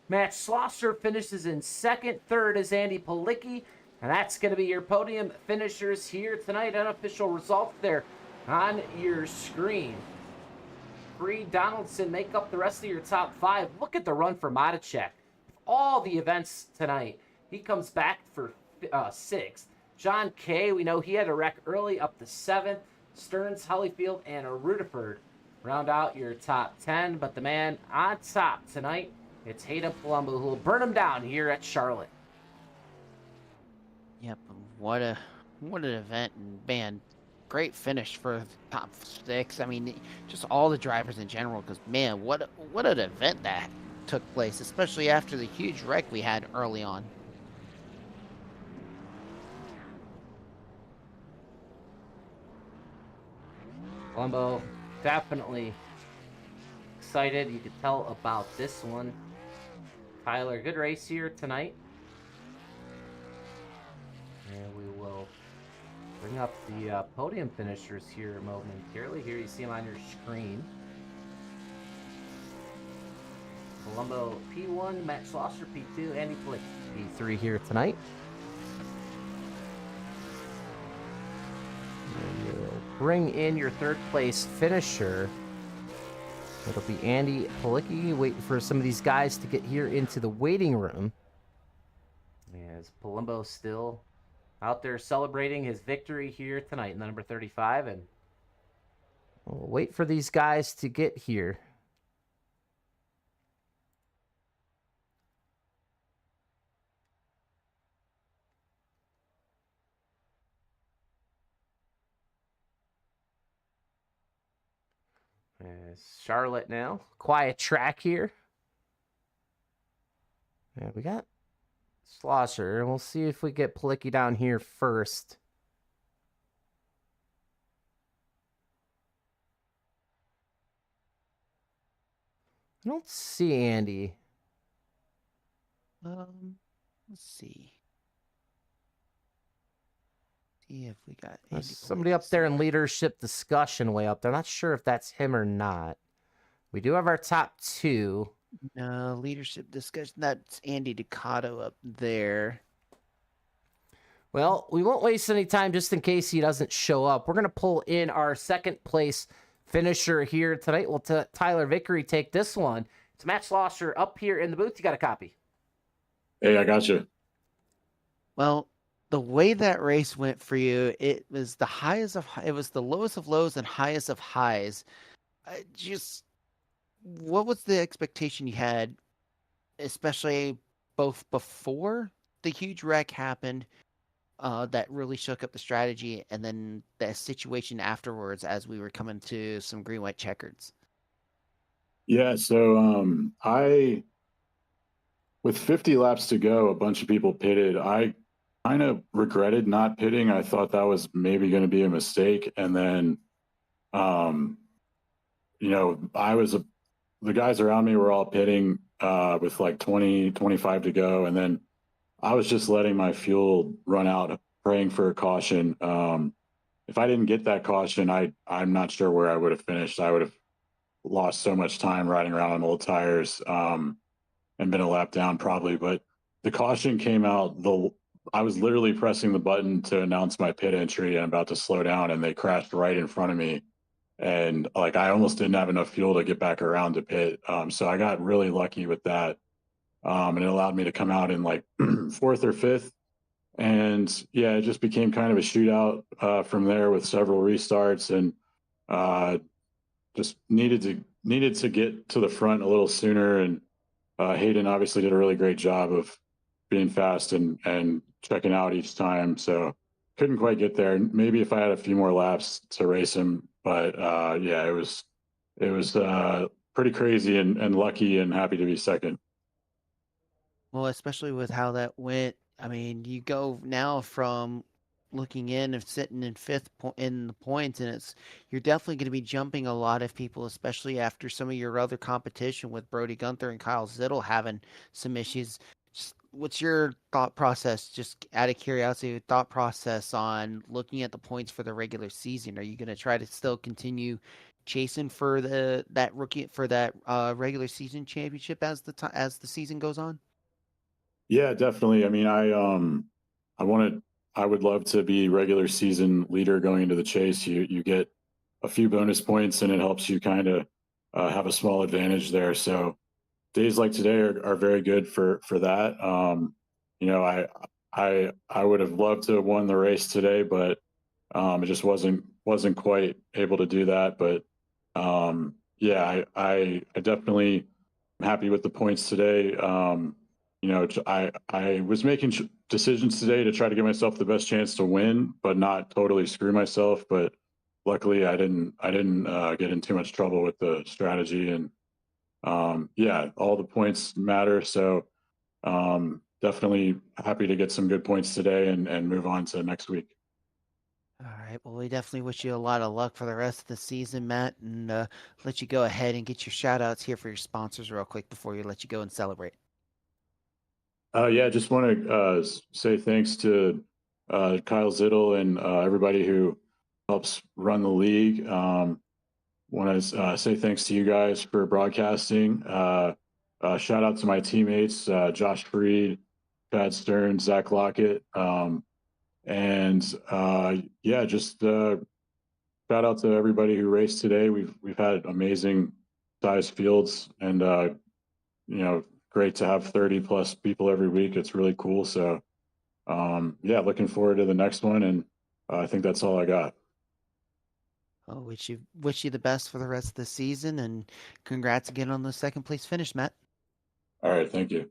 Matt Schlosser finishes in 2nd. 3rd is Andy Palicki. And that's going to be your podium finishers here tonight. Unofficial results there on your screen. Freed, Donaldson make up the rest of your top 5. Look at the run for Matichek. All the events tonight. He comes back for 6th. John Kay, we know he had a wreck early, up to 7th. Stearns, Hollyfield, and Rutherford round out your top 10. But the man on top tonight, it's Hayden Palumbo, who will burn him down here at Charlotte. Yep, what an event, and man, great finish for the top 6. I mean, just all the drivers in general, because man, what an event that took place, especially after the huge wreck we had early on. Palumbo definitely excited. You could tell about this one. Tyler, good race here tonight. And we will bring up the podium finishers here momentarily. Here you see them on your screen. Palumbo P1, Matt Schlosser P2, Andy Flick P3 here tonight. And we'll bring in your 3rd place finisher. It'll be Andy Palicki waiting for some of these guys to get here into the waiting room. As Palumbo still out there celebrating his victory here tonight in the number 35. And we'll wait for these guys to get here. Charlotte now. Quiet track here. Yeah, we got Slosser, and we'll see if we get Palicki down here first. I don't see Andy. Let's see. See if we got Andy Somebody up there in leadership discussion way up there. Not sure if that's him or not. We do have our top two. No, leadership discussion. That's Andy Ducato up there. Well, we won't waste any time just in case he doesn't show up. We're going to pull in our second place finisher here tonight. We'll Tyler Vickery take this one. It's Matt Slosser up here in the booth. You got a copy? Hey, I got you. Well, the way that race went for you, it was the lowest of lows and highest of highs. What was the expectation you had, especially both before the huge wreck happened, that really shook up the strategy, and then the situation afterwards as we were coming to some green-white checkers? Yeah, so with 50 laps to go, a bunch of people pitted. I kind of regretted not pitting. I thought that was maybe going to be a mistake. And then, the guys around me were all pitting with like 20, 25 to go. And then I was just letting my fuel run out, praying for a caution. If I didn't get that caution, I'm not sure where I would have finished. I would have lost so much time riding around on old tires and been a lap down probably. But the caution came out. I was literally pressing the button to announce my pit entry and about to slow down, and they crashed right in front of me. And like I almost didn't have enough fuel to get back around to pit. So I got really lucky with that. And it allowed me to come out in like fourth or fifth. And yeah, it just became kind of a shootout from there with several restarts, and just needed to get to the front a little sooner. And Hayden obviously did a really great job of being fast and checking out each time. So couldn't quite get there. Maybe if I had a few more laps to race him, but yeah, it was pretty crazy and lucky and happy to be second. Well, especially with how that went. I mean, you go now from looking in and sitting in fifth in the points, and you're definitely going to be jumping a lot of people, especially after some of your other competition with Brody Gunther and Kyle Zittel having some issues. What's your thought process, just out of curiosity, thought process on looking at the points for the regular season? Are you going to try to still continue chasing for that regular season championship as the season goes on? Yeah, definitely. I mean, I would love to be regular season leader going into the chase. You get a few bonus points, and it helps you kind of have a small advantage there. So days like today are very good for that. I would have loved to have won the race today, but it just wasn't quite able to do that. But yeah, I definitely am happy with the points today. I was making decisions today to try to give myself the best chance to win, but not totally screw myself. But luckily, I didn't get in too much trouble with the strategy. And yeah, all the points matter. So definitely happy to get some good points today and move on to next week. All right. Well, we definitely wish you a lot of luck for the rest of the season, Matt, and let you go ahead and get your shout outs here for your sponsors real quick before you let you go and celebrate. Yeah, just want to say thanks to Kyle Zittel and everybody who helps run the league. Want to say thanks to you guys for broadcasting. Shout out to my teammates, Josh Freed, Chad Stern, Zach Lockett. And yeah, just shout out to everybody who raced today. We've had amazing size fields, and great to have 30 plus people every week. It's really cool. So yeah, looking forward to the next one, and I think that's all I got. Oh, wish you the best for the rest of the season, and congrats again on the second place finish, Matt. All right, thank you.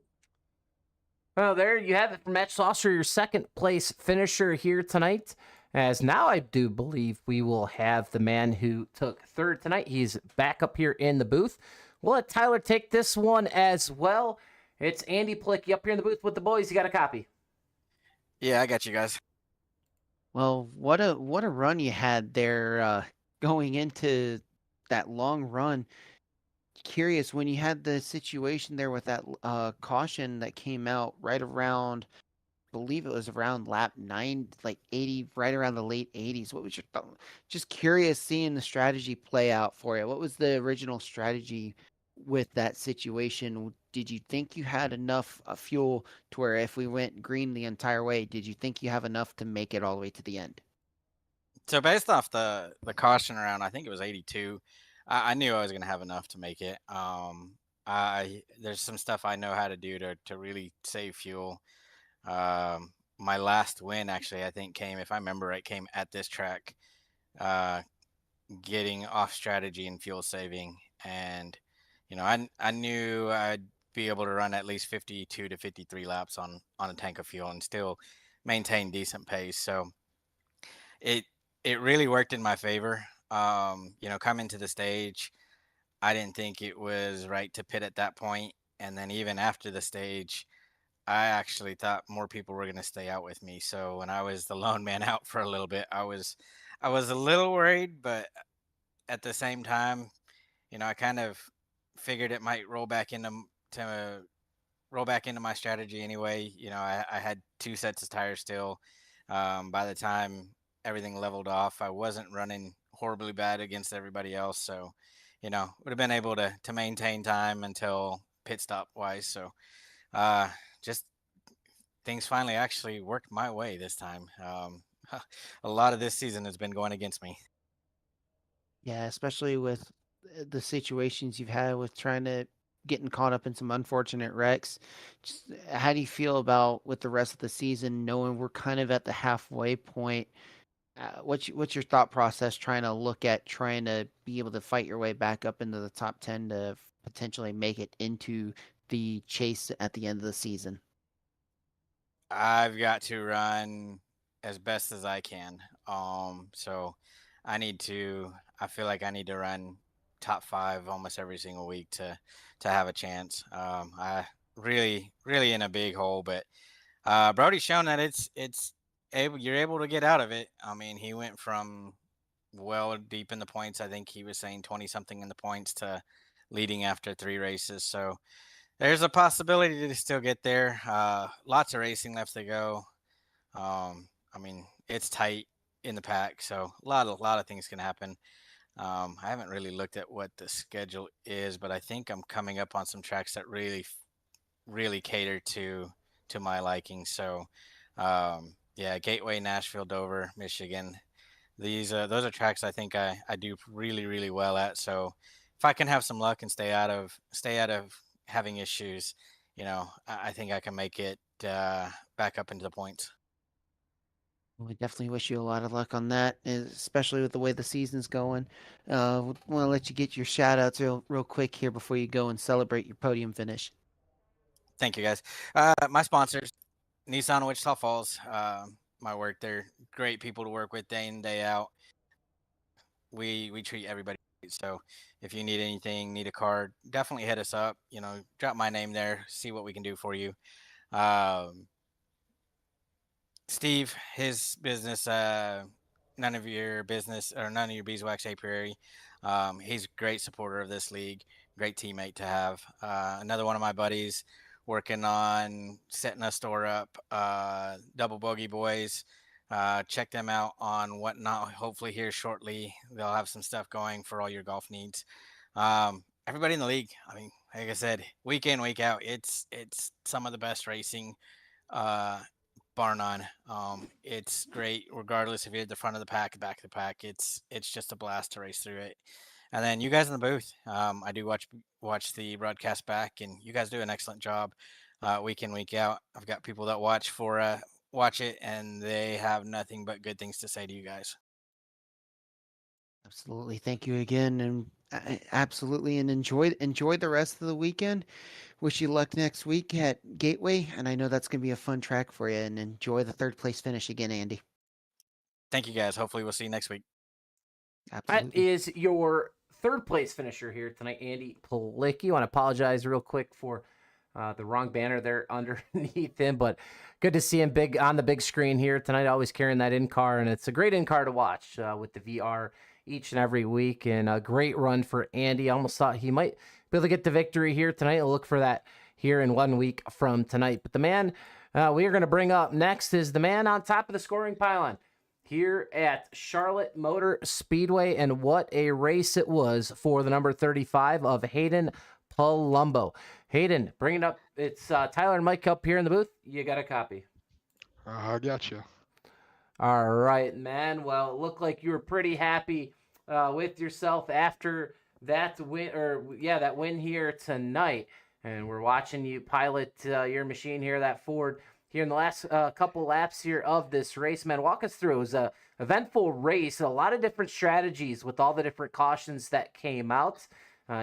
Well, there you have it from Matt Saucer, your second place finisher here tonight. As now I do believe we will have the man who took third tonight. He's back up here in the booth. We'll let Tyler take this one as well. It's Andy Plicky up here in the booth with the boys. You got a copy? Yeah, I got you guys. Well, what a run you had there going into that long run. Curious, when you had the situation there with that caution that came out right around, I believe it was around lap 9, like 80, right around the late 80s. What was your thought? Just curious seeing the strategy play out for you. What was the original strategy with that situation? Did you think you had enough fuel to where if we went green the entire way, did you think you have enough to make it all the way to the end? So based off the caution round, I think it was 82. I knew I was going to have enough to make it. There's some stuff I know how to do to really save fuel. My last win, actually, I think came, if I remember right, came at this track, getting off strategy and fuel saving. And, I knew I'd be able to run at least 52 to 53 laps on a tank of fuel and still maintain decent pace. So it really worked in my favor. Coming to the stage, I didn't think it was right to pit at that point. And then even after the stage, I actually thought more people were going to stay out with me. So when I was the lone man out for a little bit, I was a little worried, but at the same time, I kind of figured it might roll back into my strategy anyway. I had 2 sets of tires still. By the time everything leveled off, I wasn't running horribly bad against everybody else. So, would have been able to maintain time until pit stop wise. So, just things finally actually worked my way this time. A lot of this season has been going against me. Yeah, especially with the situations you've had with trying to getting caught up in some unfortunate wrecks. Just, how do you feel about with the rest of the season, knowing we're kind of at the halfway point? What's your thought process trying to be able to fight your way back up into the top 10 to potentially make it into the chase at the end of the season? I've got to run as best as I can. So I feel like I need to run top 5 almost every single week to have a chance. I really in a big hole, but Brody's shown that you're able to get out of it. I mean, he went from well deep in the points. I think he was saying 20 something in the points to leading after 3 races. So there's a possibility to still get there. Lots of racing left to go. I mean, it's tight in the pack, so a lot of things can happen. I haven't really looked at what the schedule is, but I think I'm coming up on some tracks that really cater to my liking. So, yeah, Gateway, Nashville, Dover, Michigan. Those are tracks I think I do really well at. So if I can have some luck and stay out of having issues, I think I can make it back up into the points. We definitely wish you a lot of luck on that, especially with the way the season's going. Want to let you get your shout outs real quick here before you go and celebrate your podium finish. Thank you, guys. My sponsors, Nissan Wichita Falls. My work, they're great people to work with day in, day out. We treat everybody. So if you need anything, need a card, definitely hit us up. Drop my name there, see what we can do for you. Steve, his business, none of your business or none of your beeswax apiary. He's a great supporter of this league, great teammate to have. Another one of my buddies working on setting a store up, Double Bogey Boys. Check them out on Whatnot. Hopefully here shortly, they'll have some stuff going for all your golf needs. Everybody in the league, I mean, like I said, week in, week out, it's some of the best racing, bar none. It's great regardless if you're at the front of the pack, back of the pack. It's just a blast to race through it. And then you guys in the booth, I do watch the broadcast back, and you guys do an excellent job week in, week out. I've got people that watch it, and they have nothing but good things to say to you guys. Absolutely. Thank you again, and absolutely, and enjoy the rest of the weekend. Wish you luck next week at Gateway, and I know that's going to be a fun track for you. And enjoy the third place finish again, Andy. Thank you guys. Hopefully, we'll see you next week. That Absolutely. is your third place finisher here tonight, Andy Palicki. I want to apologize real quick for the wrong banner there underneath him, but good to see him big on the big screen here tonight, always carrying that in-car, and it's a great in-car to watch with the VR each and every week, and a great run for Andy. I almost thought he might be able to get the victory here tonight. I'll look for that here in 1 week from tonight. But the man we are going to bring up next is the man on top of the scoring pylon here at Charlotte Motor Speedway, and what a race it was for the number 35 of Hayden Palumbo. Hayden, bring it up. It's Tyler and Mike up here in the booth. You got a copy. I got you. All right, man. Well, it looked like you were pretty happy with yourself after that win, that win here tonight. And we're watching you pilot your machine here, that Ford, here in the last couple laps here of this race. Man, walk us through. It was a eventful race, a lot of different strategies with all the different cautions that came out.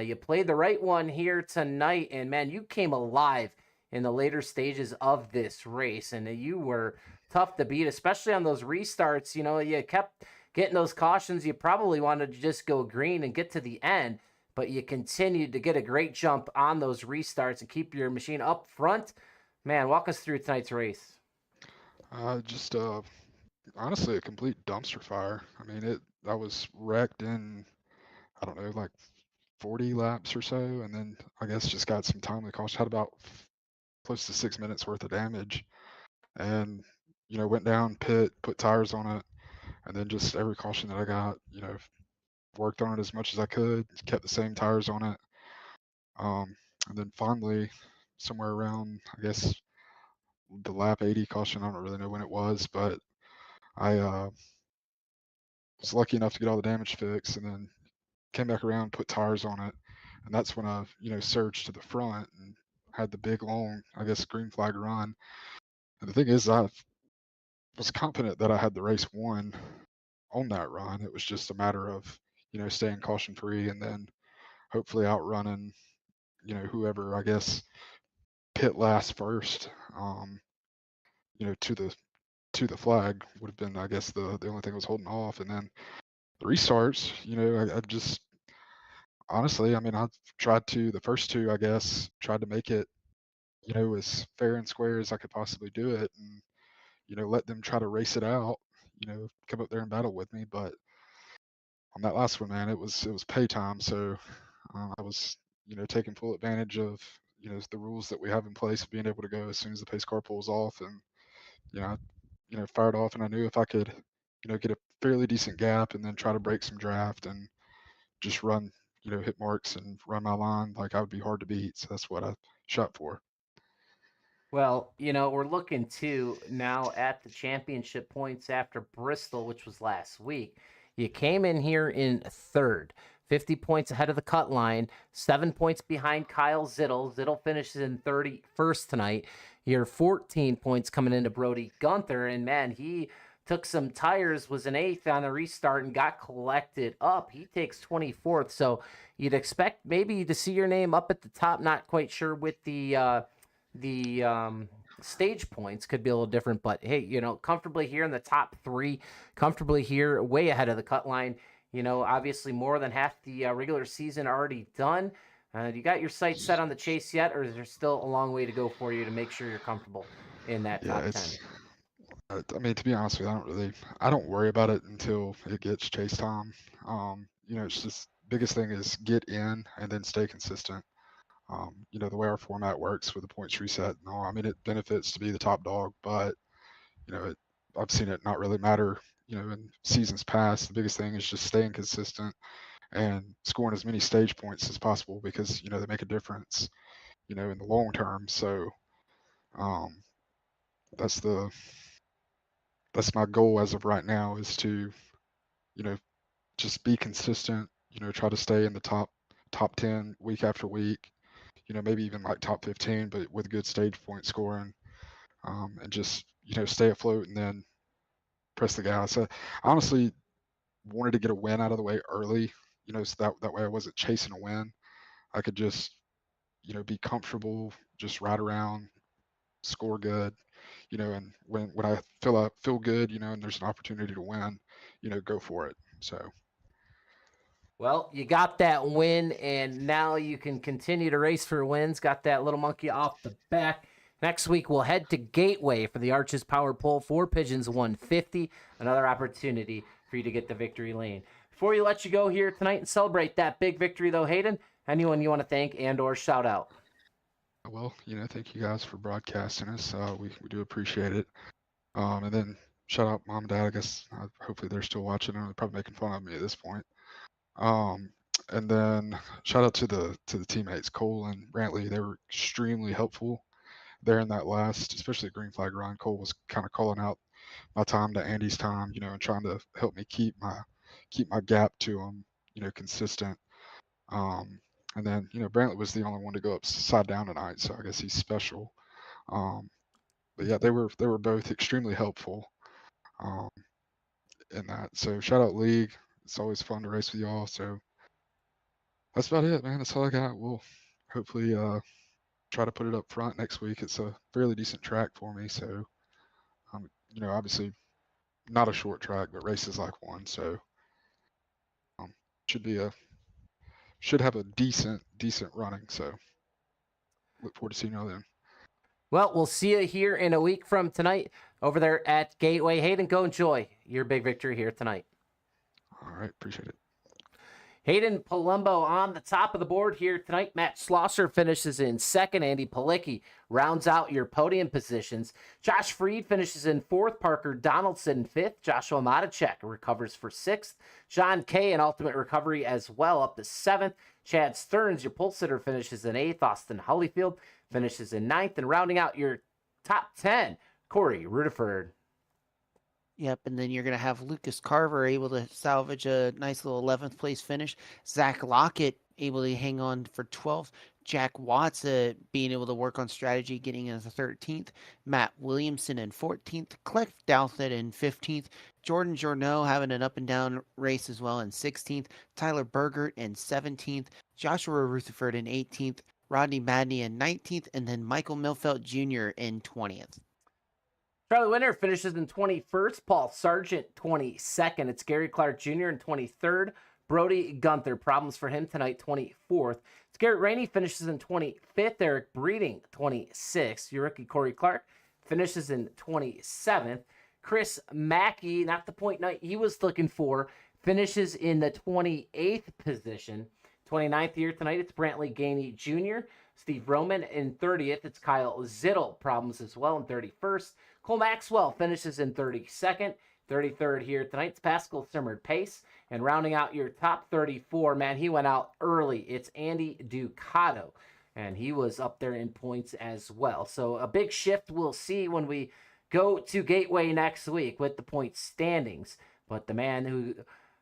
You played the right one here tonight, and man, you came alive in the later stages of this race, and you were tough to beat, especially on those restarts. You know, you kept getting those cautions. You probably wanted to just go green and get to the end, but you continued to get a great jump on those restarts and keep your machine up front. Man, walk us through tonight's race. Just honestly a complete dumpster fire. I mean, I was wrecked in, I don't know, like 40 laps or so, and then I guess just got some timely caution. Had about close to 6 minutes worth of damage, and went down pit, put tires on it, and then just every caution that I got, worked on it as much as I could, kept the same tires on it, and then finally, somewhere around, I guess, the lap 80 caution, I don't really know when it was, but I was lucky enough to get all the damage fixed, and then came back around, put tires on it, and that's when I, surged to the front and had the big long, I guess, green flag run. And the thing is, I was confident that I had the race won on that run. It was just a matter of, staying caution free and then hopefully outrunning, whoever, I guess, pit last first, to the flag would have been, I guess, the only thing I was holding off. And then the restarts, I just honestly, I mean, I tried to the first two, I guess, tried to make it, as fair and square as I could possibly do it, and let them try to race it out, come up there and battle with me. But on that last one, man, it was pay time, so I was, taking full advantage of, the rules that we have in place of being able to go as soon as the pace car pulls off, and I, fired off, and I knew if I could, get a fairly decent gap and then try to break some draft and just run, hit marks and run my line, like I would be hard to beat. So that's what I shot for. Well, we're looking to now at the championship points after Bristol, which was last week. You came in here in third, 50 points ahead of the cut line, 7 points behind Kyle Zittel. Zittel finishes in 31st tonight. You're 14 points coming into Brody Gunther, and man, he took some tires, was an 8th on the restart, and got collected up. He takes 24th, so you'd expect maybe to see your name up at the top. Not quite sure with the stage points could be a little different, but hey, comfortably here in the top 3, comfortably here way ahead of the cut line. Obviously more than half the regular season already done. You got your sights set on the chase yet, or is there still a long way to go for you to make sure you're comfortable in that top 10? I mean, to be honest with you, I don't worry about it until it gets chase time. It's just biggest thing is get in and then stay consistent. The way our format works with the points reset and all, I mean, it benefits to be the top dog, but I've seen it not really matter. In seasons past, the biggest thing is just staying consistent and scoring as many stage points as possible, because they make a difference, in the long term. So that's my goal as of right now, is to just be consistent, try to stay in the top 10 week after week, maybe even like top 15, but with good stage point scoring, and just, stay afloat and then press the gas. I honestly wanted to get a win out of the way early, so that way I wasn't chasing a win. I could just, be comfortable, just ride around, score good, and when I feel good, and there's an opportunity to win, go for it. So Well, you got that win, and now you can continue to race for wins. Got that little monkey off the back. Next week, we'll head to Gateway for the Arches Power Pole for Pigeons 150. Another opportunity for you to get the victory lane. Before we let you go here tonight and celebrate that big victory, though, Hayden, anyone you want to thank and or shout out? well, thank you guys for broadcasting us. We do appreciate it. And then shout out mom and dad. I guess hopefully they're still watching. They're probably making fun of me at this point. Um, and then shout out to the teammates, Cole and Brantley. They were extremely helpful there in that last, especially the green flag run. Cole was kind of calling out my time to Andy's time, and trying to help me keep my gap to him, consistent. And then Brantley was the only one to go upside down tonight, so I guess he's special. But yeah, they were both extremely helpful um, in that. So shout out league. It's always fun to race with y'all. So that's about it, man. That's all I got. We'll hopefully try to put it up front next week. It's a fairly decent track for me. So obviously not a short track, but races like one. So um, should have a decent running. So look forward to seeing y'all then. Well, we'll see you here in a week from tonight over there at Gateway. Hayden, go enjoy your big victory here tonight. All right, appreciate it. Hayden Palumbo on the top of the board here tonight. Matt Schlosser finishes in second. Andy Palicki rounds out your podium positions. Josh Freed finishes in fourth. Parker Donaldson fifth. Joshua Matacek recovers for sixth. John Kay in ultimate recovery as well, up to seventh. Chad Stearns, your pole sitter, finishes in eighth. Austin Hollyfield finishes in ninth. And rounding out your top 10, Corey Rutherford. Yep, and then you're going to have Lucas Carver able to salvage a nice little 11th place finish. Zach Lockett able to hang on for 12th. Jack Watts being able to work on strategy, getting in the 13th. Matt Williamson in 14th. Cliff Douthit in 15th. Jordan Journeau having an up and down race as well in 16th. Tyler Bergert in 17th. Joshua Rutherford in 18th. Rodney Madney in 19th. And then Michael Milfelt Jr. in 20th. Charlie Winter finishes in 21st. Paul Sargent, 22nd. It's Gary Clark Jr. in 23rd. Brody Gunther, problems for him tonight, 24th. It's Garrett Rainey finishes in 25th. Eric Breeding, 26th. Your rookie Corey Clark finishes in 27th. Chris Mackey, not the point night he was looking for, finishes in the 28th position. 29th here tonight, it's Brantley Gainey Jr. Steve Roman in 30th. It's Kyle Zittel, problems as well, in 31st. Cole Maxwell finishes in 32nd. 33rd here tonight, it's Pascal Simmered Pace. And rounding out your top 34, man, he went out early. It's Andy Ducato, and he was up there in points as well. So a big shift we'll see when we go to Gateway next week with the point standings. But the man who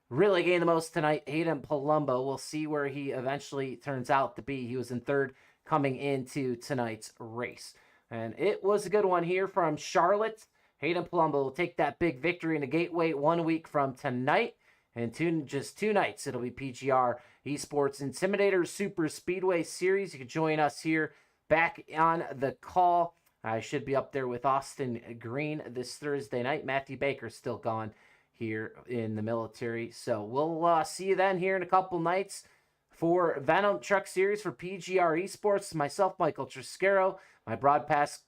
really gained the most tonight, Hayden Palumbo, we'll see where he eventually turns out to be. He was in third coming into tonight's race. And it was a good one here from Charlotte. Hayden Palumbo will take that big victory in the Gateway 1 week from tonight. And just 2 nights, it'll be PGR eSports Intimidator Super Speedway Series. You can join us here back on the call. I should be up there with Austin Green this Thursday night. Matthew Baker's still gone here in the military. So we'll see you then here in a couple nights for Venom Truck Series for PGR eSports. Myself, Michael Triscaro, my broadcast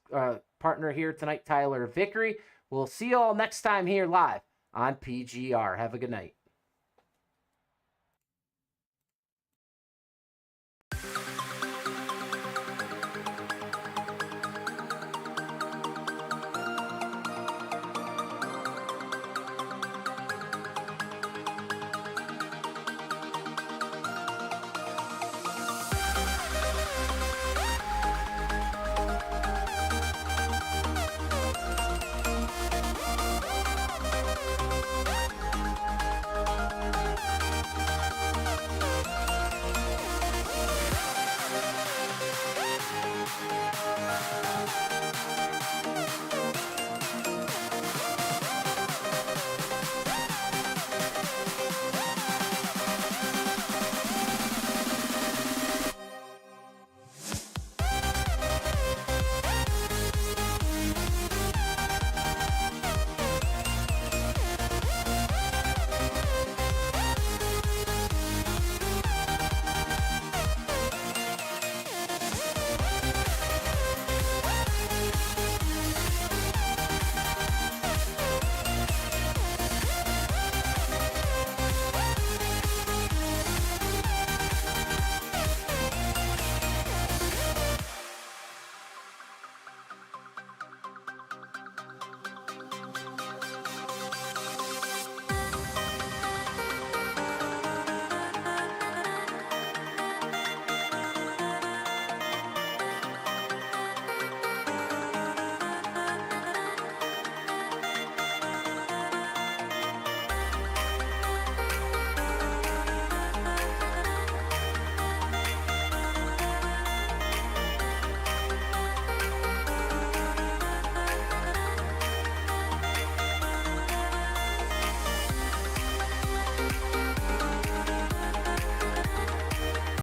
partner here tonight, Tyler Vickery. We'll see you all next time here live on PGR. Have a good night.